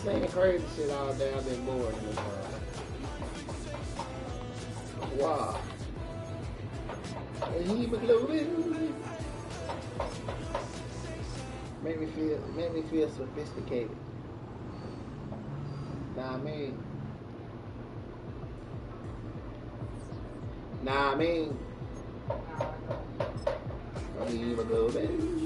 saying crazy shit all day. I've been bored in this time. Wow. Hemoglobin. Make me feel sophisticated. Nah, I mean. Hemoglobin.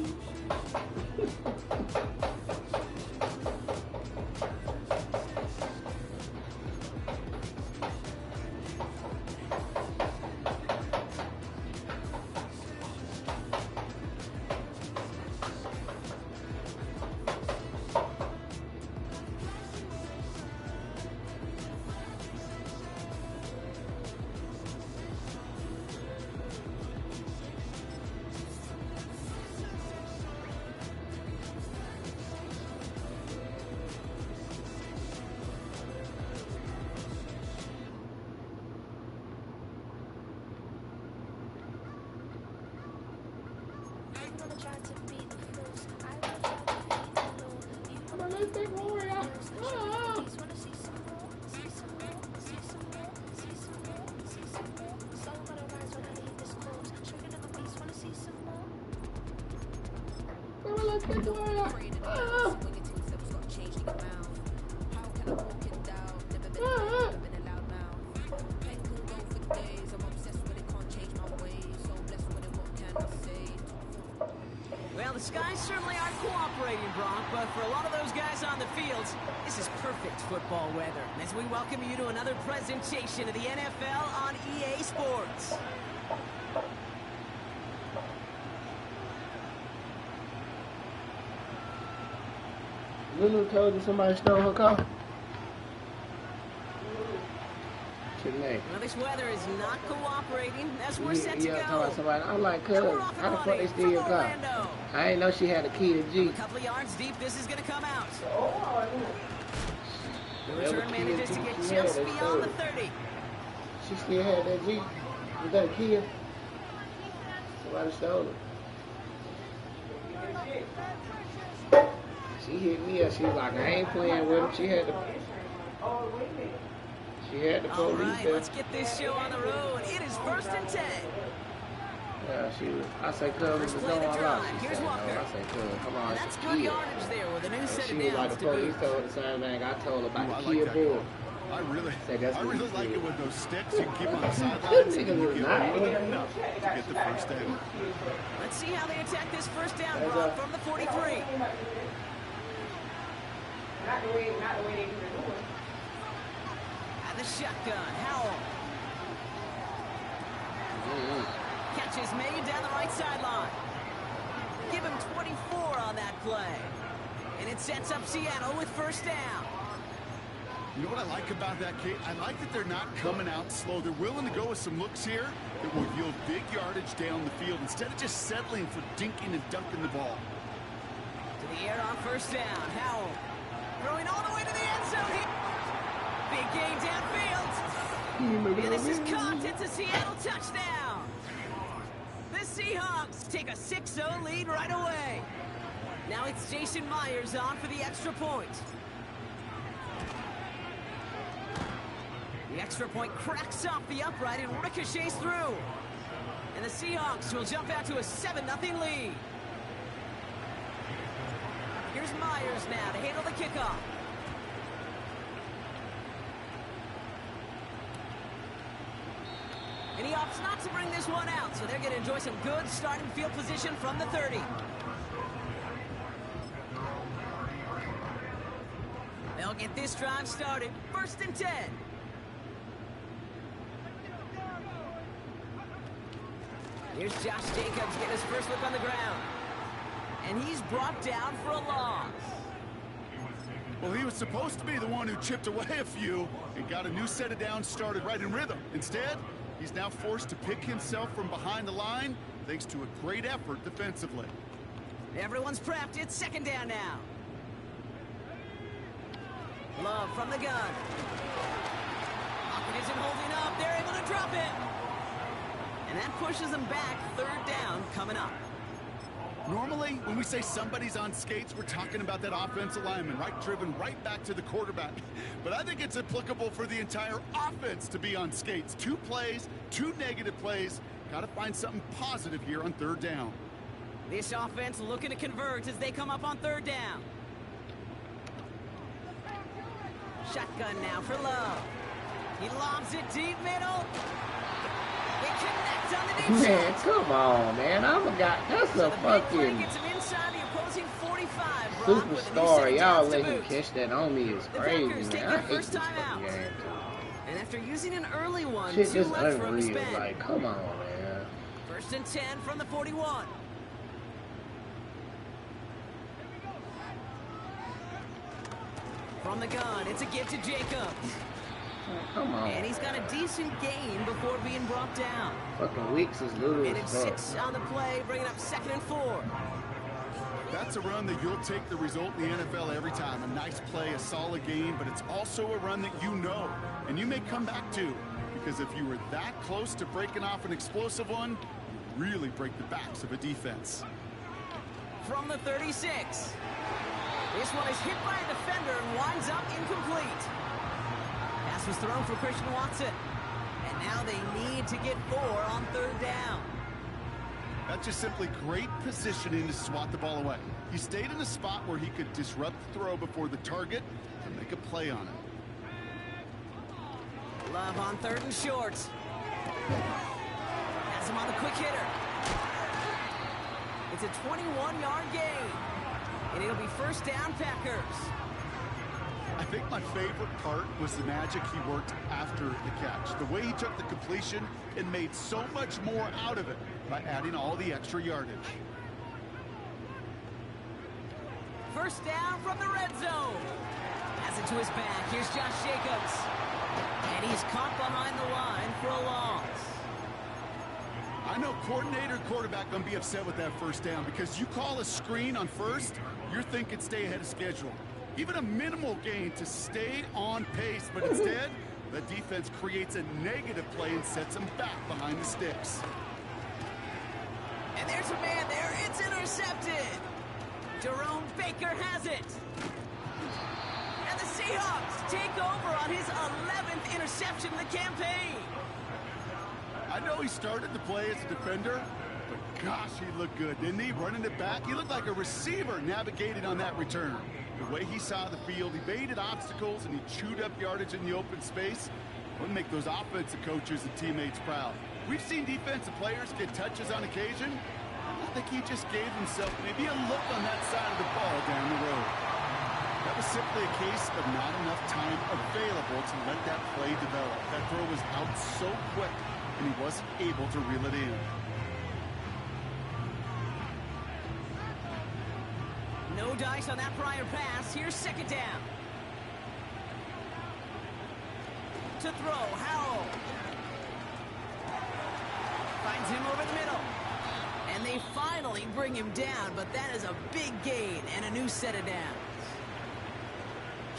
Well, the skies certainly aren't cooperating, Bronk, but for a lot of those guys on the fields, this is perfect football weather. As we welcome you to another presentation of the NFL on EA Sports. Lulu told you somebody stole her car. Well, this weather is not cooperating. As we're set to go. Somebody, I'm like, cuz, how the fuck they steal your car? I ain't know she had a key to Jeep. A couple of yards deep, this is going to come out. The return manages to get just beyond the 30. She still had that Jeep. Was that a Kia? Somebody stole it. She hit me up. She was like, I ain't playing with him. She had the police. All right, let's get this show on the road. It is 1st and 10. Yeah, she was. I say, cuz, we was going all out. Here's Walker. I say, cuz, come on. That's good yardage there with a new set of downs. She was like, the police told her the same thing I told her about the Kia Bull. I really like it with those sticks you can keep on the Niggas sidelines. You was get not more than enough to get the first down. Let's see how they attack this first down, Brock, from the 43. Not the way they do it. And the shotgun, Howell. Catch is made down the right sideline. Give him 24 on that play. And it sets up Seattle with first down. You know what I like about that, Kate? I like that they're not coming out slow. They're willing to go with some looks here that will yield big yardage down the field instead of just settling for dinking and dunking the ball. To the air on first down, Howell. Throwing all the way to the end zone here. Big gain downfield. And this is caught. It's a Seattle touchdown. The Seahawks take a 6-0 lead right away. Now it's Jason Myers on for the extra point. The extra point cracks off the upright and ricochets through. And the Seahawks will jump out to a 7-0 lead. Here's Myers now to handle the kickoff. And he opts not to bring this one out, so they're going to enjoy some good starting field position from the 30. They'll get this drive started. 1st and 10. Here's Josh Jacobs getting his first look on the ground. And he's brought down for a loss. Well, he was supposed to be the one who chipped away a few and got a new set of downs started right in rhythm. Instead, he's now forced to pick himself from behind the line thanks to a great effort defensively. Everyone's prepped. It's 2nd down now. Love from the gun. Lockett isn't holding up. They're able to drop it. And that pushes them back. 3rd down coming up. Normally, when we say somebody's on skates, we're talking about that offensive lineman, right? Driven right back to the quarterback. But I think it's applicable for the entire offense to be on skates. 2 plays, 2 negative plays. Got to find something positive here on 3rd down. This offense looking to convert as they come up on 3rd down. Shotgun now for Love. He lobs it deep middle. They connect on the deep Man, shot. come on, man. I forgot. That's So a the big play fucking gets him inside the opposing 45. Brock, with a new set superstar. of Y'all downs to let him boot. catch that on me is The crazy, Packers take man. I their hate first this time fucking out. game. And after using an early one, Shit 2 just left from his unreal. bench. Like, come on, man. 1st and 10 from the 41. From the gun, it's a give to Jacobs. Come on. And he's got a decent gain before being brought down. Fucking Weeks is little And as it's fuck. 6 on the play, bringing up 2nd and 4. That's a run that you'll take the result in the NFL every time. A nice play, a solid game, but it's also a run that you know, and you may come back to. Because if you were that close to breaking off an explosive one, you really break the backs of a defense. From the 36. This one is hit by a defender and winds up incomplete. Pass was thrown for Christian Watson. And now they need to get 4 on 3rd down. That's just simply great positioning to swat the ball away. He stayed in a spot where he could disrupt the throw before the target and make a play on it. Love on 3rd and short. Has him on the quick hitter. It's a 21-yard gain. And it'll be 1st down, Packers. I think my favorite part was the magic he worked after the catch. The way he took the completion and made so much more out of it by adding all the extra yardage. 1st down from the red zone. Pass it to his back. Here's Josh Jacobs. And he's caught behind the line for a loss. I know coordinator and quarterback going to be upset with that 1st down because you call a screen on 1st, you're thinking stay ahead of schedule. Even a minimal gain to stay on pace, but instead, the defense creates a negative play and sets them back behind the sticks. And there's a man there. It's intercepted. Jerome Baker has it. And the Seahawks take over on his 11th interception of the campaign. I know he started the play as a defender, but gosh, he looked good, didn't he? Running it back, he looked like a receiver navigating on that return. The way he saw the field, he baited obstacles and he chewed up yardage in the open space. Wouldn't make those offensive coaches and teammates proud. We've seen defensive players get touches on occasion. I think he just gave himself maybe a look on that side of the ball down the road. That was simply a case of not enough time available to let that play develop. That throw was out so quick, and he wasn't able to reel it in. No dice on that prior pass. Here's 2nd down. To throw, Howell. Finds him over the middle. And they finally bring him down, but that is a big gain and a new set of downs.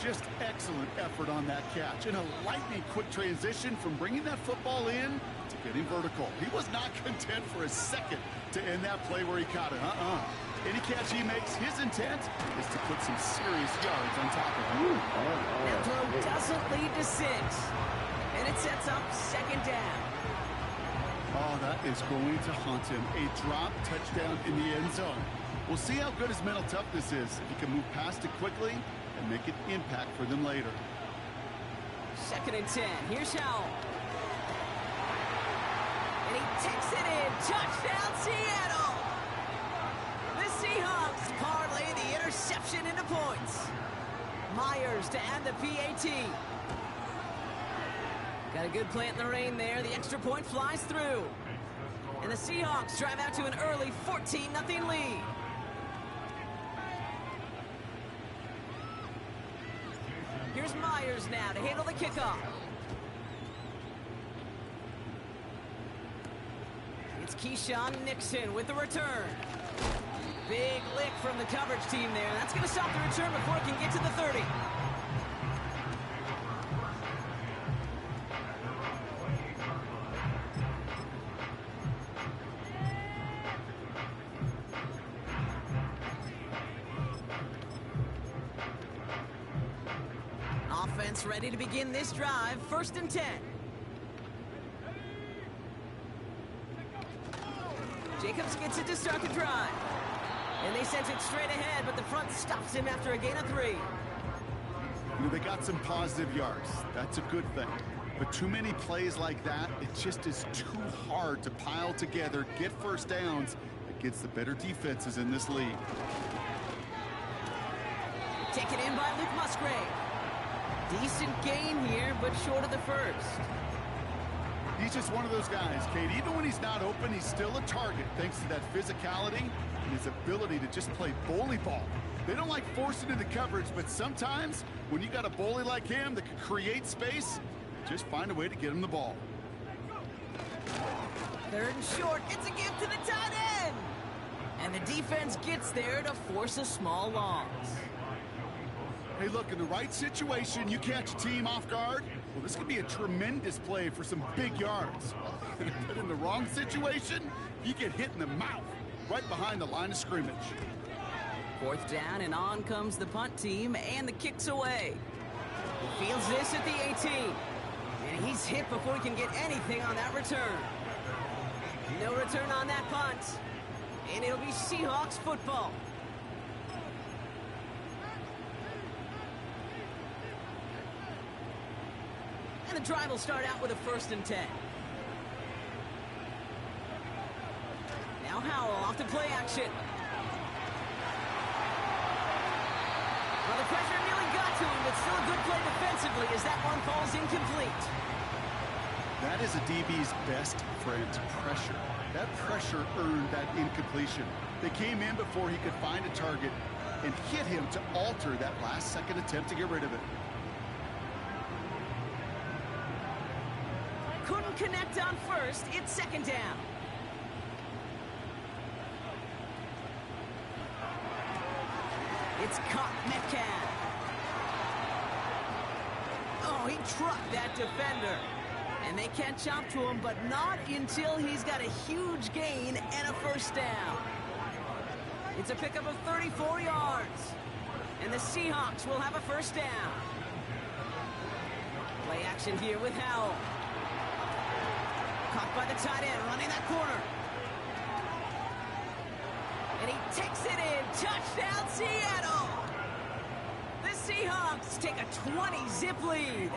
Just excellent effort on that catch. And a lightning quick transition from bringing that football in to getting vertical. He was not content for a second to end that play where he caught it. Any catch he makes, his intent is to put some serious yards on top of it. That throw doesn't lead to 6. And it sets up 2nd down. Oh, that is going to haunt him. A drop touchdown in the end zone. We'll see how good his mental toughness is if he can move past it quickly and make an impact for them later. 2nd and 10. Here's Howell. And he takes it in. Touchdown, Seattle. The Seahawks parlay the interception into points. Myers to add the PAT. Got a good plant in the rain there. The extra point flies through. And the Seahawks drive out to an early 14-0 lead. Here's Myers now to handle the kickoff. It's Keyshawn Nixon with the return. Big lick from the coverage team there. That's going to stop the return before it can get to the 30. Offense ready to begin this drive. 1st and 10. Jacobs gets it to start the drive. And they sent it straight ahead, but the front stops him after a gain of 3. You know, they got some positive yards. That's a good thing. But too many plays like that, it just is too hard to pile together, get first downs against the better defenses in this league. Taken in by Luke Musgrave. Decent gain here, but short of the first. He's just one of those guys, Kate. Even when he's not open, he's still a target thanks to that physicality and his ability to just play bully ball. They don't like forcing into coverage, but sometimes when you got a bully like him that can create space, just find a way to get him the ball. 3rd and short. It's a gift to the tight end. And the defense gets there to force a small loss. Hey, look, in the right situation, you catch a team off guard. Well, this could be a tremendous play for some big yards. But in the wrong situation, you get hit in the mouth right behind the line of scrimmage. 4th down, and on comes the punt team, and the kick's away. He fields this at the 18. And he's hit before he can get anything on that return. No return on that punt. And it'll be Seahawks football. And the drive will start out with a 1st and 10. Now Howell off to play action. Well, the pressure nearly got to him, but still a good play defensively as that one falls incomplete. That is a DB's best friend, pressure. That pressure earned that incompletion. They came in before he could find a target and hit him to alter that last-second attempt to get rid of it. Couldn't connect on first. It's 2nd down. It's caught Metcalf. Oh, he trucked that defender. And they catch up to him, but not until he's got a huge gain and a 1st down. It's a pickup of 34 yards. And the Seahawks will have a 1st down. Play action here with Howell. Caught by the tight end, running that corner. And he takes it in. Touchdown, Seattle! The Seahawks take a 20-zip lead.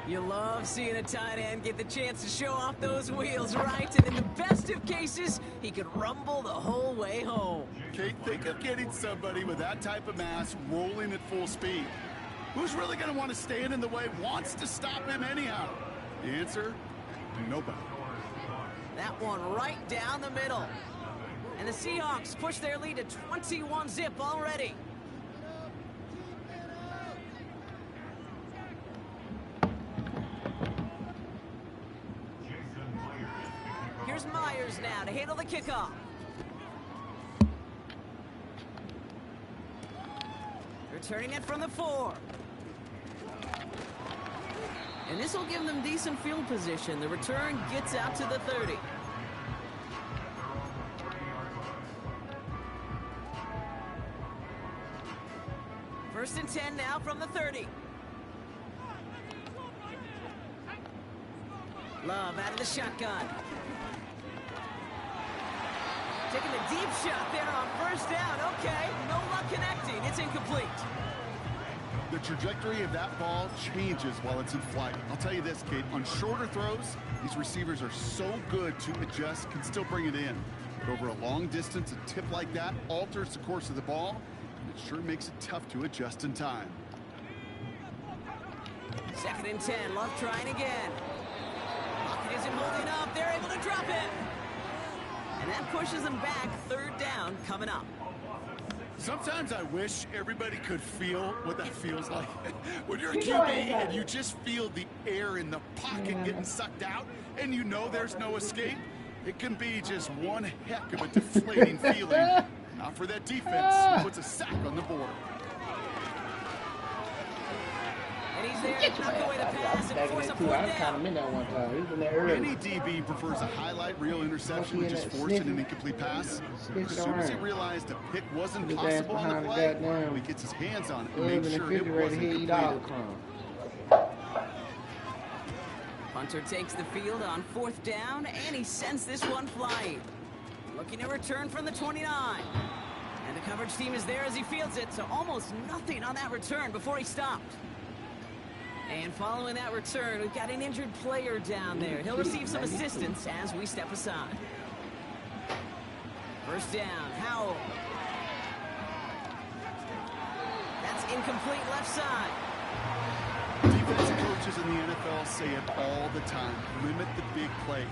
You love seeing a tight end get the chance to show off those wheels, right? And in the best of cases, he could rumble the whole way home. Kate, think of getting somebody with that type of mass rolling at full speed. Who's really going to want to stand in the way, wants to stop him anyhow? The answer? Nobody. That one right down the middle. And the Seahawks push their lead to 21-zip already. Here's Myers now to handle the kickoff. Returning it from the 4. And this will give them decent field position. The return gets out to the 30. First and 10 now from the 30. Love out of the shotgun. Taking a deep shot there on 1st down. Okay, no luck connecting. It's incomplete. The trajectory of that ball changes while it's in flight. I'll tell you this, Kate, on shorter throws, these receivers are so good to adjust, can still bring it in. But over a long distance, a tip like that alters the course of the ball, and it sure makes it tough to adjust in time. 2nd and 10, Love trying again. Pocket isn't holding up. They're able to drop it. And that pushes them back. 3rd down coming up. Sometimes I wish everybody could feel what that feels like. When you're a QB and you just feel the air in the pocket getting sucked out and you know there's no escape, it can be just one heck of a deflating feeling. Not for that defense who puts a sack on the board. And he DBs there to knock away the pass and force a I fourth was kind down. of in that one time. He was in there early. Any DB prefers a highlight reel interception with just forcing an incomplete pass. As soon as he realized a pick wasn't possible on the play, he gets his hands on it and makes sure it wasn't completed. Hunter takes the field on fourth down, and he sends this one flying. Looking to return from the 29. And the coverage team is there as he fields it, so almost nothing on that return before he stopped. And following that return, we've got an injured player down there. He'll receive some assistance as we step aside. First down, Howell. That's incomplete left side. Defensive coaches in the NFL say it all the time. Limit the big play.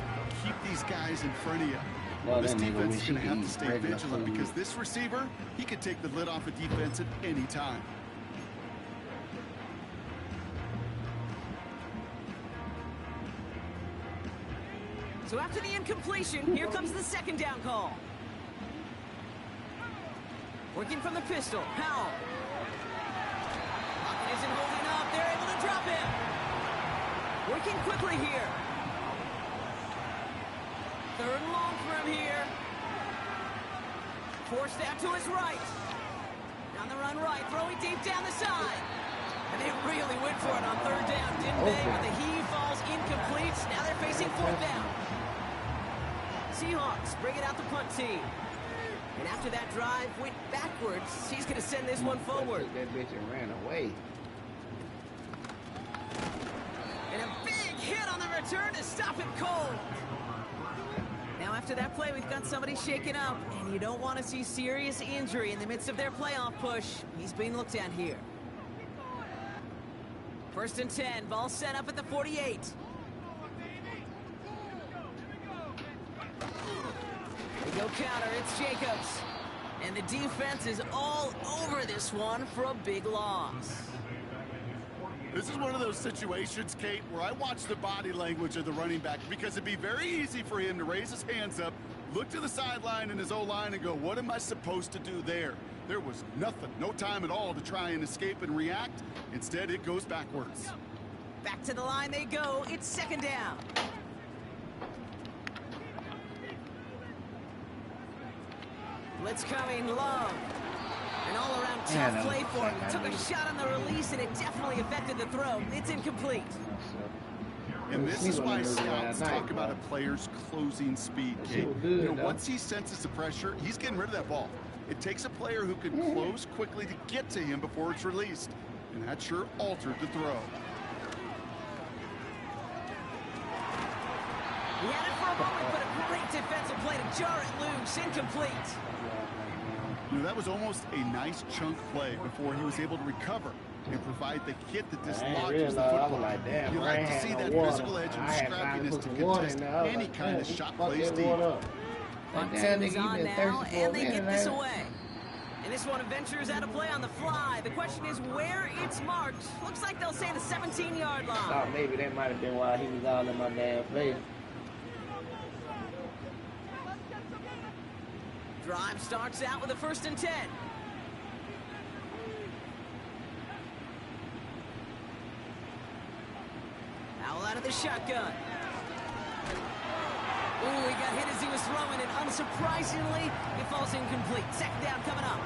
Keep these guys in front of you. Well, this then defense is going to have to eat stay regular vigilant food. because this receiver, he could take the lid off a defense at any time. So after the incompletion, here comes the second down call. Working from the pistol, Howell. Lockett isn't holding up. They're able to drop him. Working quickly here. Third and long for him here. Forced out to his right. On the run right, throwing deep down the side. And they really went for it on third down, didn't they? But the heave falls incomplete. Now they're facing fourth down. Seahawks bring it out the punt team. And after that drive went backwards, he's going to send this one forward. That bitch and ran away. And a big hit on the return to stop it cold. Now after that play, we've got somebody shaken up. And you don't want to see serious injury in the midst of their playoff push. He's being looked at here. First and 10, ball set up at the 48. We go counter, it's Jacobs. And the defense is all over this one for a big loss. This is one of those situations, Kate, where I watch the body language of the running back because it'd be very easy for him to raise his hands up, look to the sideline in his O-line and go, what am I supposed to do there? There was nothing, no time at all to try and escape and react. Instead, it goes backwards. Back to the line they go. It's second down. Blitz coming, Love. An all-around tough play for him. Took a shot on the release, and it definitely affected the throw. It's incomplete. And this is why scouts talk about a player's closing speed, Kate. Once he senses the pressure, he's getting rid of that ball. It takes a player who can close quickly to get to him before it's released. And that sure altered the throw. He had it for a moment, but a great defensive play to jar it loose. Incomplete. That was almost a nice chunk play before he was able to recover and provide the hit that dislodges the football. You like to see that physical edge and scrappiness to contest any kind of shot plays deep. Punt team is on now, and they get this away. And this one ventures out of play on the fly. The question is where it's marked. Looks like they'll say the 17-yard line. I thought maybe that might have been why he was all in my damn face. Drive starts out with a first and 10. Howell out of the shotgun. Ooh, he got hit as he was throwing it. Unsurprisingly, it falls incomplete. Second down coming up.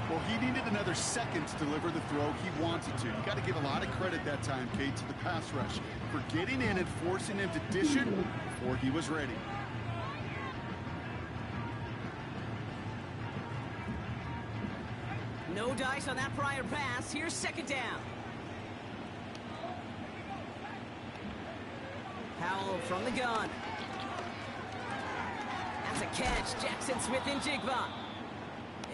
Well, he needed another second to deliver the throw he wanted to. You got to give a lot of credit that time, Kate, to the pass rush for getting in and forcing him to dish it before he was ready. No dice on that prior pass. Here's second down. Howell from the gun. That's a catch. Jackson Smith-Njigba.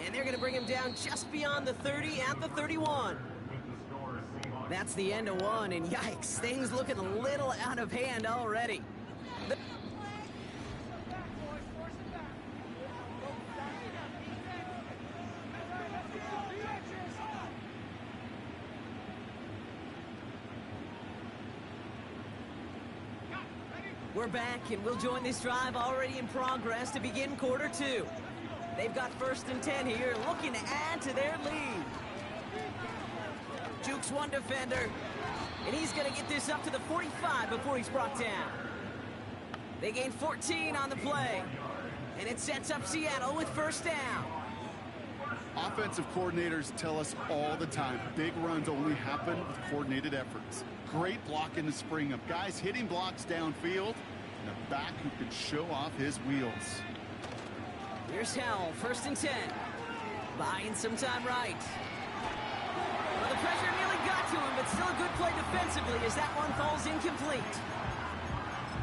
And they're going to bring him down just beyond the 30 at the 31. That's the end of one, and yikes, things looking a little out of hand already. We're back, and we'll join this drive already in progress to begin quarter two. They've got first and 10 here, looking to add to their lead. Juke Pokes one defender. And he's going to get this up to the 45 before he's brought down. They gain 14 on the play. And it sets up Seattle with first down. Offensive coordinators tell us all the time, big runs only happen with coordinated efforts. Great block in the spring of guys hitting blocks downfield, and a back who can show off his wheels. Here's Howell, 1st and 10. Buying some time right. Well, the pressure nearly got to him, but still a good play defensively as that one falls incomplete.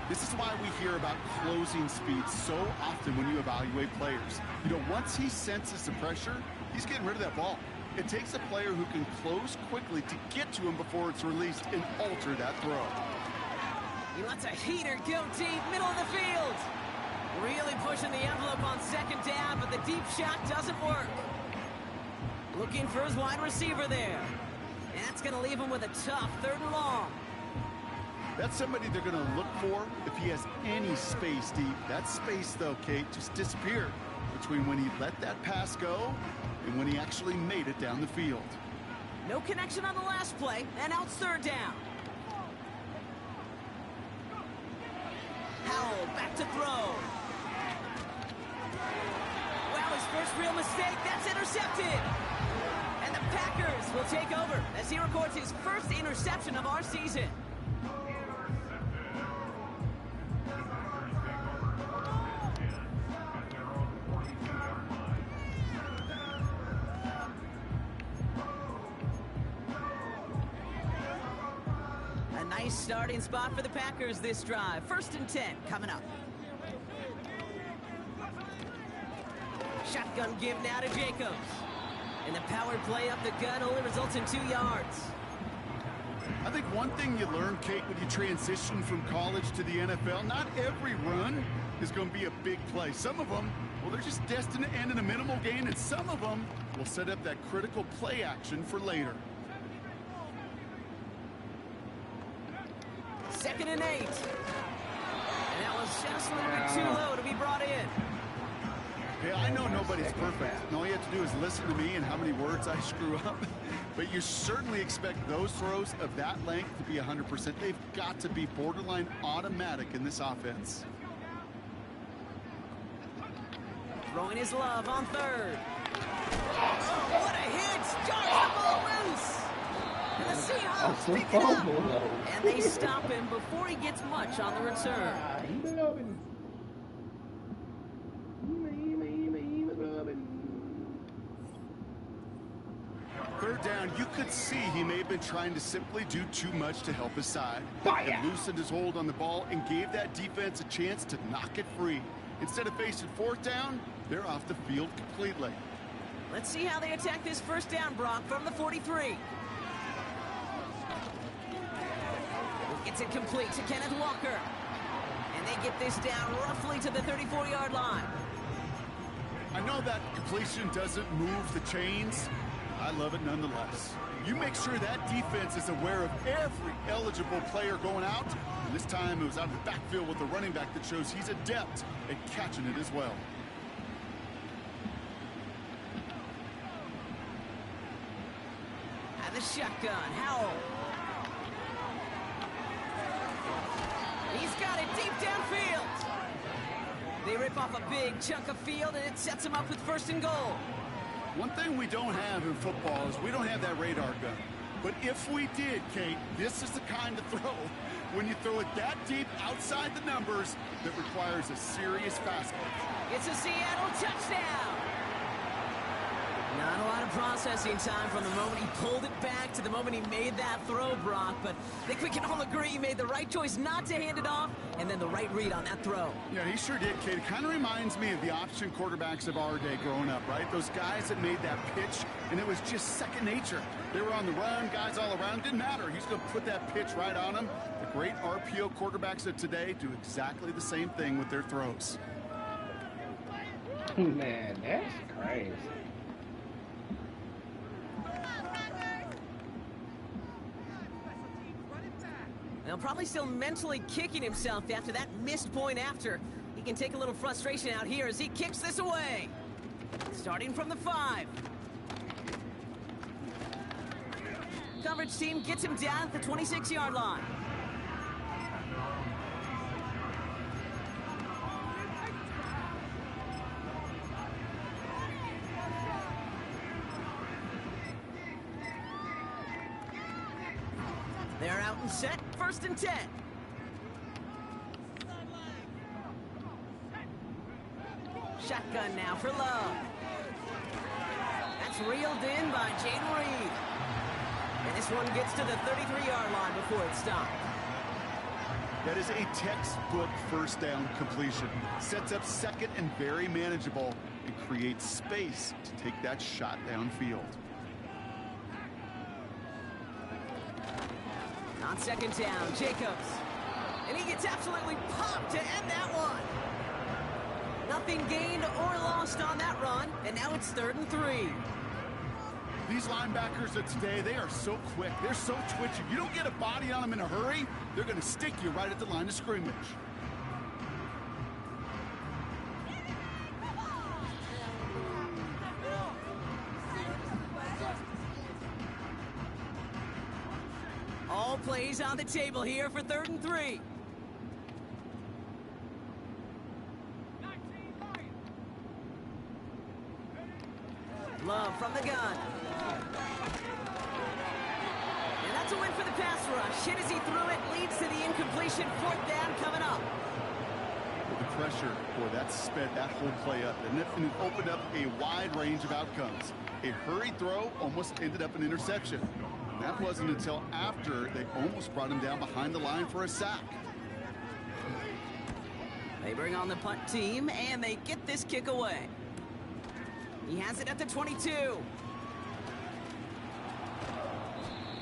This is why we hear about closing speed so often when you evaluate players. You know, once he senses the pressure, he's getting rid of that ball. It takes a player who can close quickly to get to him before it's released and alter that throw. He lets a heater go deep, middle of the field. Really pushing the envelope on 2nd down, but the deep shot doesn't work. Looking for his wide receiver there. And that's going to leave him with a tough 3rd and long. That's somebody they're going to look for if he has any space deep. That space, though, Kate, just disappeared between when he let that pass go and when he actually made it down the field. No connection on the last play, and now it's 3rd down. Howell back to throw. Well, his first real mistake, that's intercepted. And the Packers will take over as he records his first interception of our season. Nice starting spot for the Packers this drive. 1st and 10 coming up. Shotgun give now to Jacobs. And the power play up the gut only results in 2 yards. I think one thing you learn, Kate, when you transition from college to the NFL, not every run is going to be a big play. Some of them, well, they're just destined to end in a minimal gain, and some of them will set up that critical play action for later. 2nd and 8. And that was just a little bit too low to be brought in. Yeah, I know nobody's perfect. And all you have to do is listen to me and how many words I screw up. But you certainly expect those throws of that length to be 100%. They've got to be borderline automatic in this offense. Throwing his love on 3rd. Oh, what a hit! Jars the ball loose! And the Seahawks pick it up. And they stop him before he gets much on the return. 3rd down, you could see he may have been trying to simply do too much to help his side. And loosened his hold on the ball and gave that defense a chance to knock it free. Instead of facing 4th down, they're off the field completely. Let's see how they attack this 1st down, Brock, from the 43. Gets it complete to Kenneth Walker. And they get this down roughly to the 34-yard line. I know that completion doesn't move the chains. I love it nonetheless. You make sure that defense is aware of every eligible player going out. And this time it was out of the backfield with a running back that shows he's adept at catching it as well. And the shotgun, Howell. He's got it deep downfield. They rip off a big chunk of field, and it sets him up with 1st and goal. One thing we don't have in football is we don't have that radar gun. But if we did, Kate, this is the kind of throw, when you throw it that deep outside the numbers, that requires a serious fastball. It's a Seattle touchdown. Not a lot of processing time from the moment he pulled it back to the moment he made that throw, Brock. But I think we can all agree he made the right choice not to hand it off, and then the right read on that throw. Yeah, he sure did, Kate. It kind of reminds me of the option quarterbacks of our day growing up, right? Those guys that made that pitch, and it was just second nature. They were on the run, guys all around. Didn't matter. He's going to put that pitch right on him. The great RPO quarterbacks of today do exactly the same thing with their throws. Man, that's crazy. Now, probably still mentally kicking himself after that missed point after. He can take a little frustration out here as he kicks this away. Starting from the 5. coverage team gets him down at the 26-yard line. They're out and set, 1st and 10. Shotgun now for Love. That's reeled in by Jayden Reed. And this one gets to the 33-yard line before it's stopped. That is a textbook 1st down completion. Sets up 2nd and very manageable and creates space to take that shot downfield. On 2nd down, Jacobs. And he gets absolutely popped to end that one. Nothing gained or lost on that run, and now it's 3rd and 3. These linebackers of today, they are so quick. They're so twitchy. You don't get a body on them in a hurry, they're going to stick you right at the line of scrimmage. All plays on the table here for 3rd and 3. Love from the gun. And that's a win for the pass rush. Hit as he threw it, leads to the incompletion. 4th down coming up. With the pressure, boy, that sped that whole play up. And it opened up a wide range of outcomes. A hurried throw almost ended up an interception. And that wasn't until after they almost brought him down behind the line for a sack. They bring on the punt team, and they get this kick away. He has it at the 22.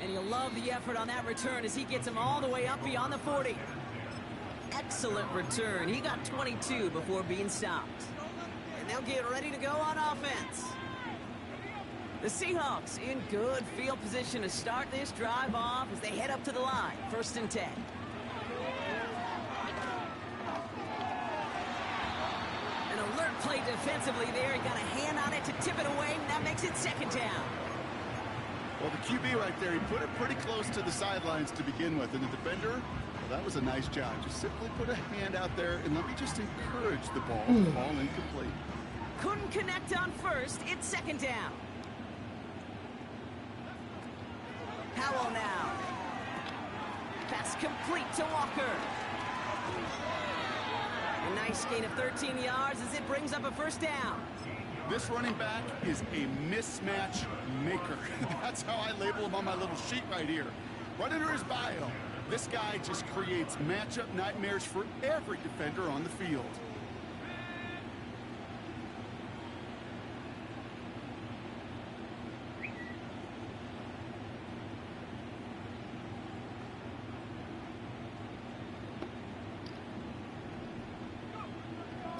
And you'll love the effort on that return as he gets him all the way up beyond the 40. Excellent return. He got 22 before being stopped. And they'll get ready to go on offense. The Seahawks in good field position to start this drive off as they head up to the line. 1st and 10. Alert play defensively there. He got a hand on it to tip it away, and that makes it 2nd down. Well, the QB right there, he put it pretty close to the sidelines to begin with. And the defender, well, that was a nice job. Just simply put a hand out there, and let me just encourage the ball to fall incomplete. Couldn't connect on 1st. It's 2nd down. Howell now. Pass complete to Walker. A nice gain of 13 yards as it brings up a 1st down. This running back is a mismatch maker. That's how I label him on my little sheet right here. Right under his bio, this guy just creates matchup nightmares for every defender on the field.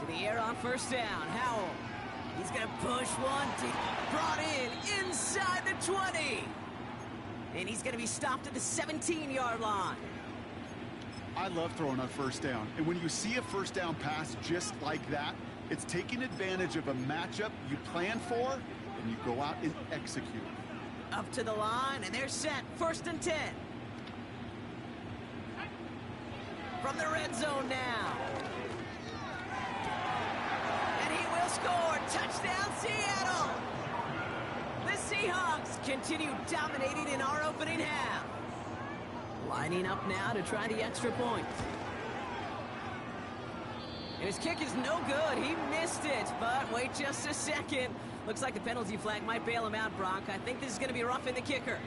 The air on 1st down. Howell. He's going to push one deep. Brought in inside the 20. And he's going to be stopped at the 17-yard line. I love throwing on 1st down. And when you see a 1st down pass just like that, it's taking advantage of a matchup you plan for, and you go out and execute. Up to the line, and they're set. 1st and 10. From the red zone now. Score! Touchdown, Seattle! The Seahawks continue dominating in our opening half. Lining up now to try the extra point. And his kick is no good. He missed it, but wait just a second. Looks like the penalty flag might bail him out, Brock. I think this is going to be roughing the kicker.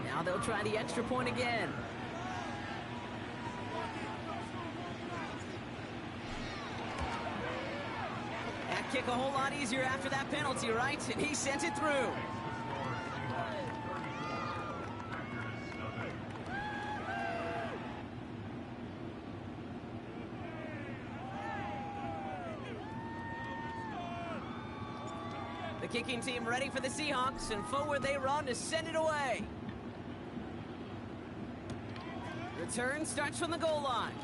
Now they'll try the extra point again. Kick a whole lot easier after that penalty, right? And he sent it through. The kicking team ready for the Seahawks, and forward they run to send it away. Return starts from the goal line.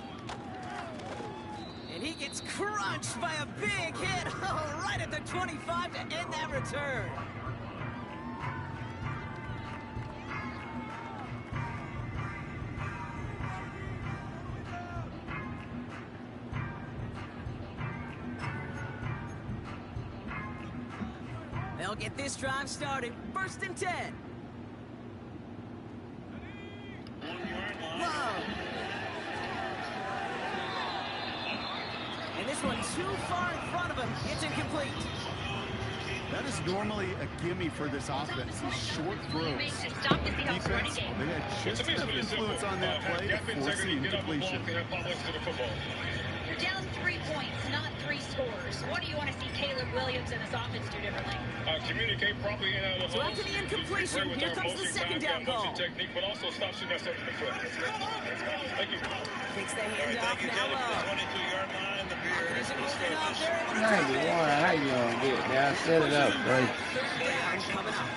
And he gets crunched by a big hit, right at the 25 to end that return. They'll get this drive started. 1st and 10. Love. And this one too far in front of him. It's incomplete. That is normally a gimme for this offense, these short throws. Defense, well, they had just enough influence on that play to force the incompletion. You're down 3 points, not 3 scores. What do you want to see Caleb Williams and this offense do differently? Communicate properly in out of the So after the incompletion, here comes the 2nd down call. Technique, but also stop shooting ourselves in the foot. Thank you. Takes the handoff now low. 22-yard line, the beer. Is it moving up? They're able to 91, drop it. how you gonna get there? Set it up, Drake. 3rd down coming up.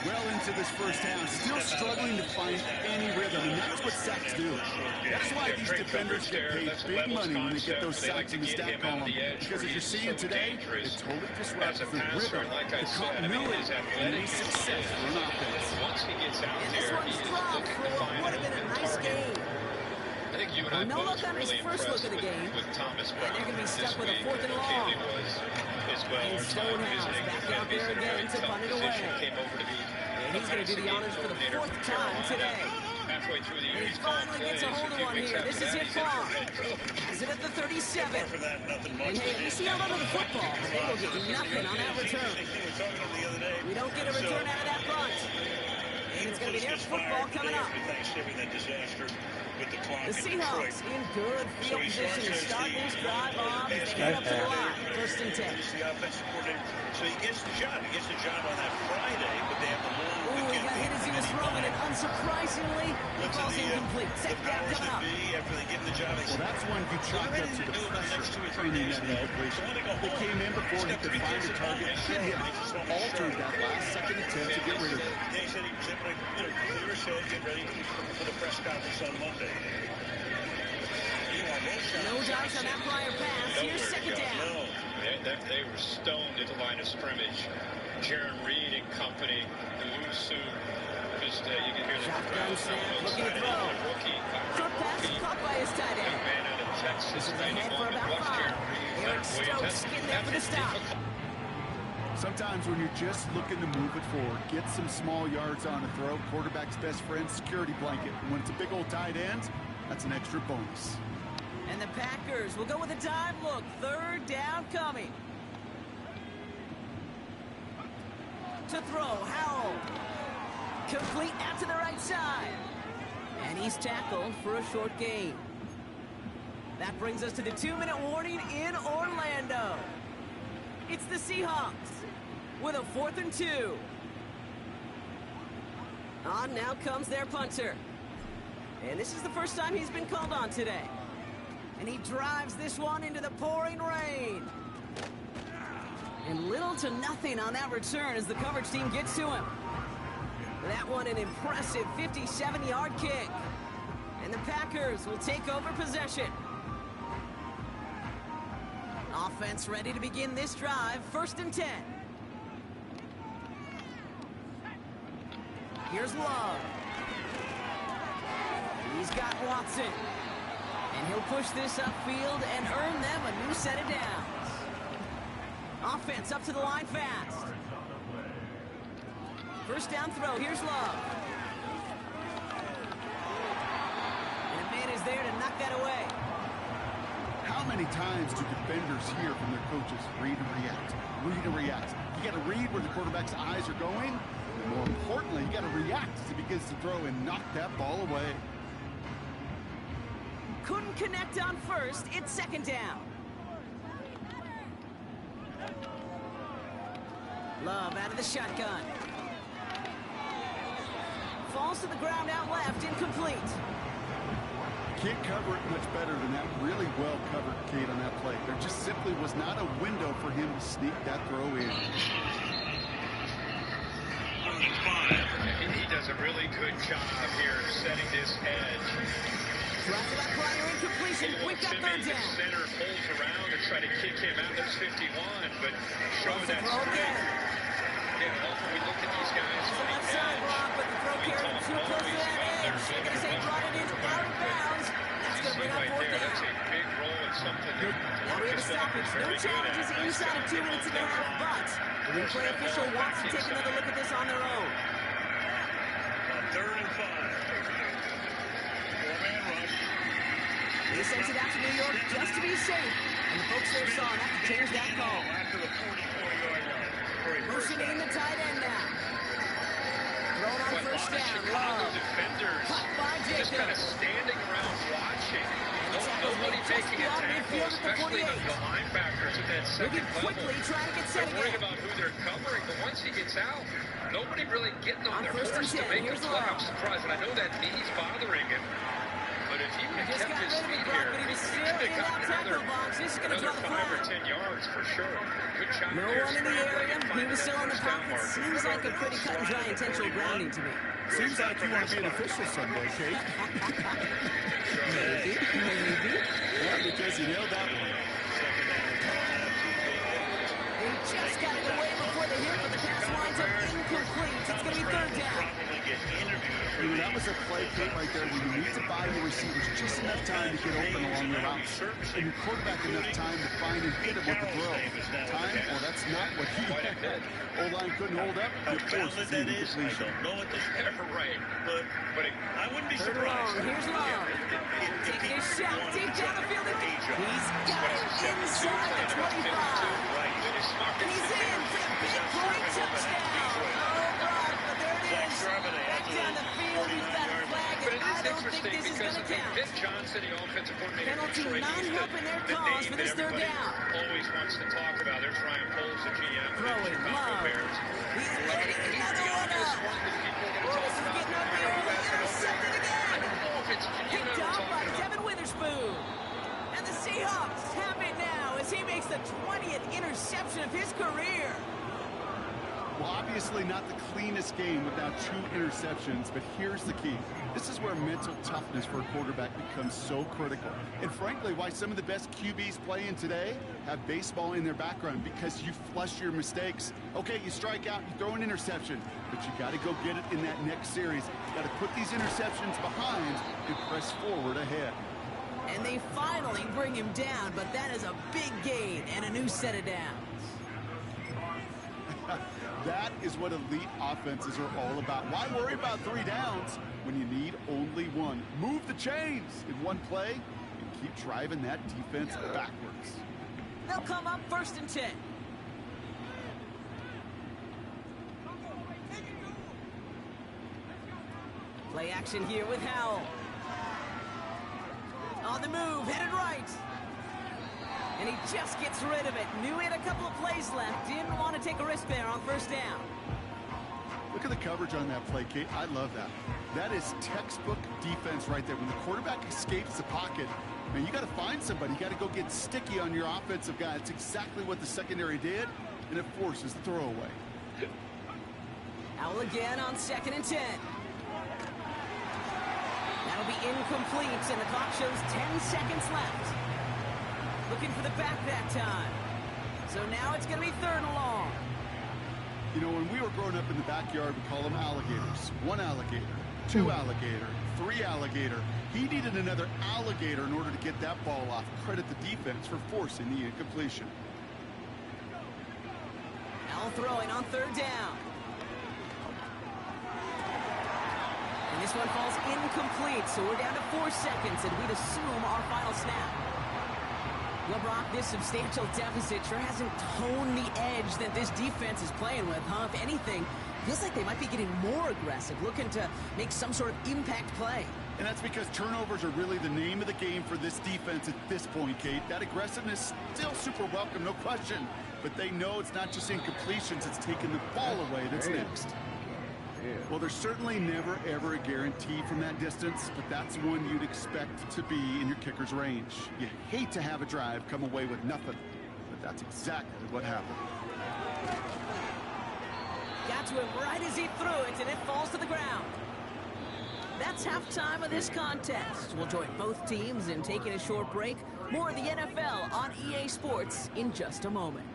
Well into this first half, still struggling to find any rhythm, and that's what sacks do. That's why these defenders get paid big money when they get those sacks in the stat column. Because as you're seeing today, it totally disrupts the rhythm, the continuity, and the success for an offense. Once he gets out And this there, one's dropped for what would have been a nice game. I think you and I No both look on his really first look impressed of the game. with Thomas And Brown. they're going to be stuck with a this 4th and week. long. Kaylee was as well. And Our time Stonehouse visiting back with out there Memphis in a again very to tough punt it position. away. Came over to be And he's going to do the honors for the 4th time today. halfway through the year. And he finally gets a hold of one here. This is hit far. Has it at the 37. And hey, if you see out under the football, they will get nothing on that return. We don't get a return out of that punt. And it's going to be their football coming up. The Seahawks in good field position to start this drive off as they head up to the line. 1st and 10. So he gets the job. He gets the job on that Friday, but they have the long Ooh, he weekend. got hit as he was throwing, and unsurprisingly, it falls incomplete. 2nd down coming up. After they give him the job, Well, that's when you chalked up to the pressure training that incompletion. They came in before he could find the target, hit him, altered that last-second attempt to get rid of it. They said he was able to clear his head, get ready for the press conference on Monday. No dice on that prior pass. Here's 2nd down. They were stoned at the line of scrimmage. Jaron Reed and company, Owusu, just you can hear the Shotgun crowd snap, on looking to side throw. of the rookie. Short pass caught by his tight end. Man out of Texas, This is ahead for 91. about Watch 5. Jaron Reed. Eric Stokes getting there for the stop. Sometimes when you're just looking to move it forward, get some small yards on a throw, quarterback's best friend, security blanket. And when it's a big old tight end, that's an extra bonus. And the Packers will go with a dive look. 3rd down coming. To throw, Howell. Complete out to the right side. And he's tackled for a short gain. That brings us to the 2-minute warning in Orlando. It's the Seahawks with a 4th and 2. On now comes their punter. And this is the first time he's been called on today. And he drives this one into the pouring rain. And little to nothing on that return as the coverage team gets to him. That one an impressive 57-yard kick. And the Packers will take over possession. Offense ready to begin this drive. 1st and 10. Here's Love. He's got Watson. And he'll push this upfield and earn them a new set of downs. Offense up to the line fast. 1st down throw. Here's Love. And a man is there to knock that away. How many times do defenders hear from their coaches, read and react, read and react? You got to read where the quarterback's eyes are going. And more importantly, you got to react as he begins to throw and knock that ball away. Couldn't connect on 1st. It's 2nd down. Love out of the shotgun. Falls to the ground out left, incomplete. Can't cover it much better than that. Really well covered, Kate, on that play. There just simply was not a window for him to sneak that throw in. He does a really good job here setting this edge. Drive to that prior incompletion. We've got 3rd down. Center pulls around and try to kick him out. That's 51, but showing that Throw strength. again. Yeah, often we look at these guys. It's a left side block, but the throw carried him too close to that edge. They're going to say brought it in out of bounds. That's going to bring up 4th down. That's a big roll and something that Now we have a stoppage. No challenges inside of 2 minutes and a half, but The replay official wants to take another look at this on their own. 3rd and 5. 4-man rush. They sent it out to New York just to be safe, and the folks there saw enough to change that call. After the 44-yard line. Motioning in the tight end now. Thrown on But a first lot of down. Chicago Love. defenders Cut by just kind of Jacobs. standing around watching. tackle's Nobody made just taking a beyond tackle, midfield at the especially 48. the linebackers at that second Moving level. quickly, trying to get set They're worried again. about who they're covering, but once he gets out, nobody really getting on On their first and horse to 10, make a here's play. I'm Love. surprised, and I know that knee's bothering him. But if he would have Just kept got his rid of feet it, Brock, here, but he was he still could have in that gotten tackle box. This is going to draw another the 5 or flag. 10 yards for sure. Good job No there, one in the scrambling area. and He finding was that still in the first down pocket. marker. Seems like a pretty cut and dry intentional grounding to me. Seems like you want to be an official someday, Kate. Maybe. Yeah, because you nailed that one. He just got it away before the hit, but the pass winds up incomplete. It's going to be third down. Probably get interviewed for You know, that was a play, Kate, right there where you need to buy your receivers just enough time to get open along your routes. And your quarterback enough time to find and hit him with the throw. Time? Well, that's not what he had. O-line couldn't hold up. How It forced valid the that is, I incompletion. don't know at this Yeah, point. right. But I wouldn't be Third surprised. long. Here's Love. Taking a shot deep down the field. He's got it inside the 25. Right. And he's in for the big play touchdown. Oh, Brock, but there it is. Back down the field. He's got a flag, But and it I is don't think interesting this is because going to count. Vic Johnson, the offensive coordinator, Penalty for Detroit, not he's helping their the cause name for that this third everybody down. always wants to talk about. There's Ryan Poles, the GM of the Throwing, Chicago Love. Bears. He's ready. Another one This up. one that people are Oh, going to this is talk getting about. up the early. Intercepted I again. don't know if it's you Picked know off talking by about. Devin Witherspoon. And the Seahawks have it now as he makes the 20th interception of his career. Well, obviously not the cleanest game without 2 interceptions, but here's the key. This is where mental toughness for a quarterback becomes so critical. And frankly, why some of the best QBs playing today have baseball in their background, because you flush your mistakes. Okay, you strike out, you throw an interception, but you got to go get it in that next series. You got to put these interceptions behind and press forward ahead. And they finally bring him down, but that is a big gain and a new set of downs. That is what elite offenses are all about. Why worry about 3 downs when you need only 1? Move the chains in one play and keep driving that defense backwards. They'll come up first and 10. Play action here with Howell. On the move, headed right. And he just gets rid of it. Knew he had a couple of plays left. Didn't want to take a risk there on first down. Look at the coverage on that play, Kate. I love that. That is textbook defense right there. When the quarterback escapes the pocket, man, you got to find somebody. You got to go get sticky on your offensive guy. It's exactly what the secondary did, and it forces the throwaway. Howell again on 2nd and 10. That'll be incomplete, and the clock shows 10 seconds left. Looking for the back that time. So now it's going to be 3rd and long. You know, when we were growing up in the backyard, we call them alligators. 1 alligator, 2 alligator, 3 alligator. He needed another alligator in order to get that ball off. Credit the defense for forcing the incompletion. Howell throwing on 3rd down. And this one falls incomplete, so we're down to 4 seconds, and we'd assume our final snap. Well, Brock, this substantial deficit sure hasn't toned the edge that this defense is playing with, huh? If anything, feels like they might be getting more aggressive, looking to make some sort of impact play. And that's because turnovers are really the name of the game for this defense at this point, Kate. That aggressiveness still super welcome, no question. But they know it's not just incompletions, it's taking the ball away that's next. Well, there's certainly never, ever a guarantee from that distance, but that's one you'd expect to be in your kicker's range. You hate to have a drive come away with nothing, but that's exactly what happened. Got to him right as he threw it, and it falls to the ground. That's halftime of this contest. We'll join both teams in taking a short break. More of the NFL on EA Sports in just a moment.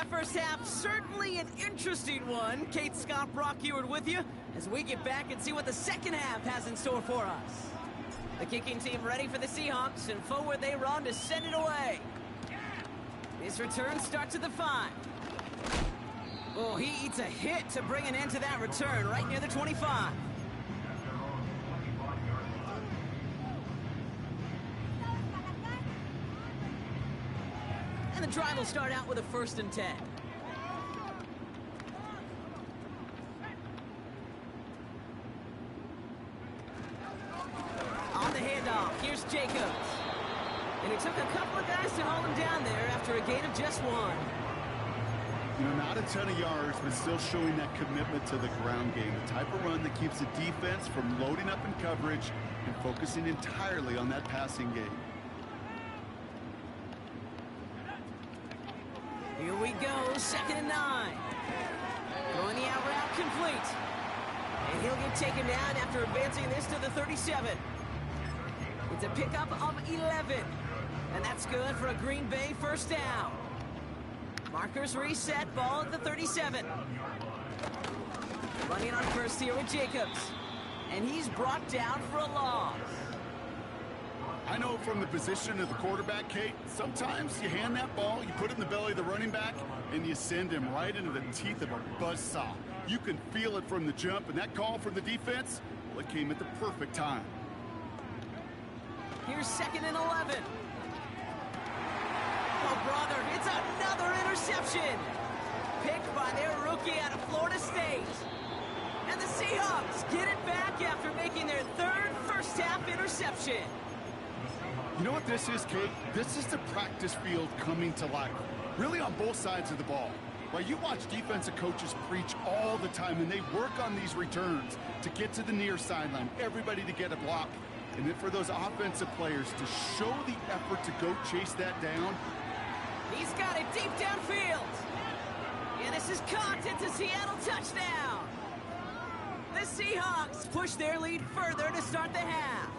that first half, certainly an interesting one. Kate Scott, Brock Ewart with you as we get back and see what the second half has in store for us. The kicking team ready for the Seahawks, and forward they run to send it away. This return starts at the 5. Oh, he eats a hit to bring an end to that return right near the 25. And the drive will start out with a 1st and 10. On the handoff, here's Jacobs. And it took a couple of guys to hold him down there after a gain of just 1. You know, not a ton of yards, but still showing that commitment to the ground game. The type of run that keeps the defense from loading up in coverage and focusing entirely on that passing game. Here we go, 2nd and 9. Throwing the out route complete. And he'll get taken down after advancing this to the 37. It's a pickup of 11. And that's good for a Green Bay 1st down. Markers reset, ball at the 37. Running on first here with Jacobs. And he's brought down for a loss. I know from the position of the quarterback, Kate, sometimes you hand that ball, you put it in the belly of the running back, and you send him right into the teeth of a buzzsaw. You can feel it from the jump, and that call from the defense, well, it came at the perfect time. Here's 2nd and 11. Oh, brother, it's another interception. Picked by their rookie out of Florida State. And the Seahawks get it back after making their 3rd first-half interception. You know what this is, Kate? This is the practice field coming to life. Really on both sides of the ball. Right, you watch defensive coaches preach all the time, and they work on these returns to get to the near sideline, everybody to get a block. And then for those offensive players to show the effort to go chase that down. He's got it deep downfield. And this is caught. It's a Seattle touchdown. The Seahawks push their lead further to start the half.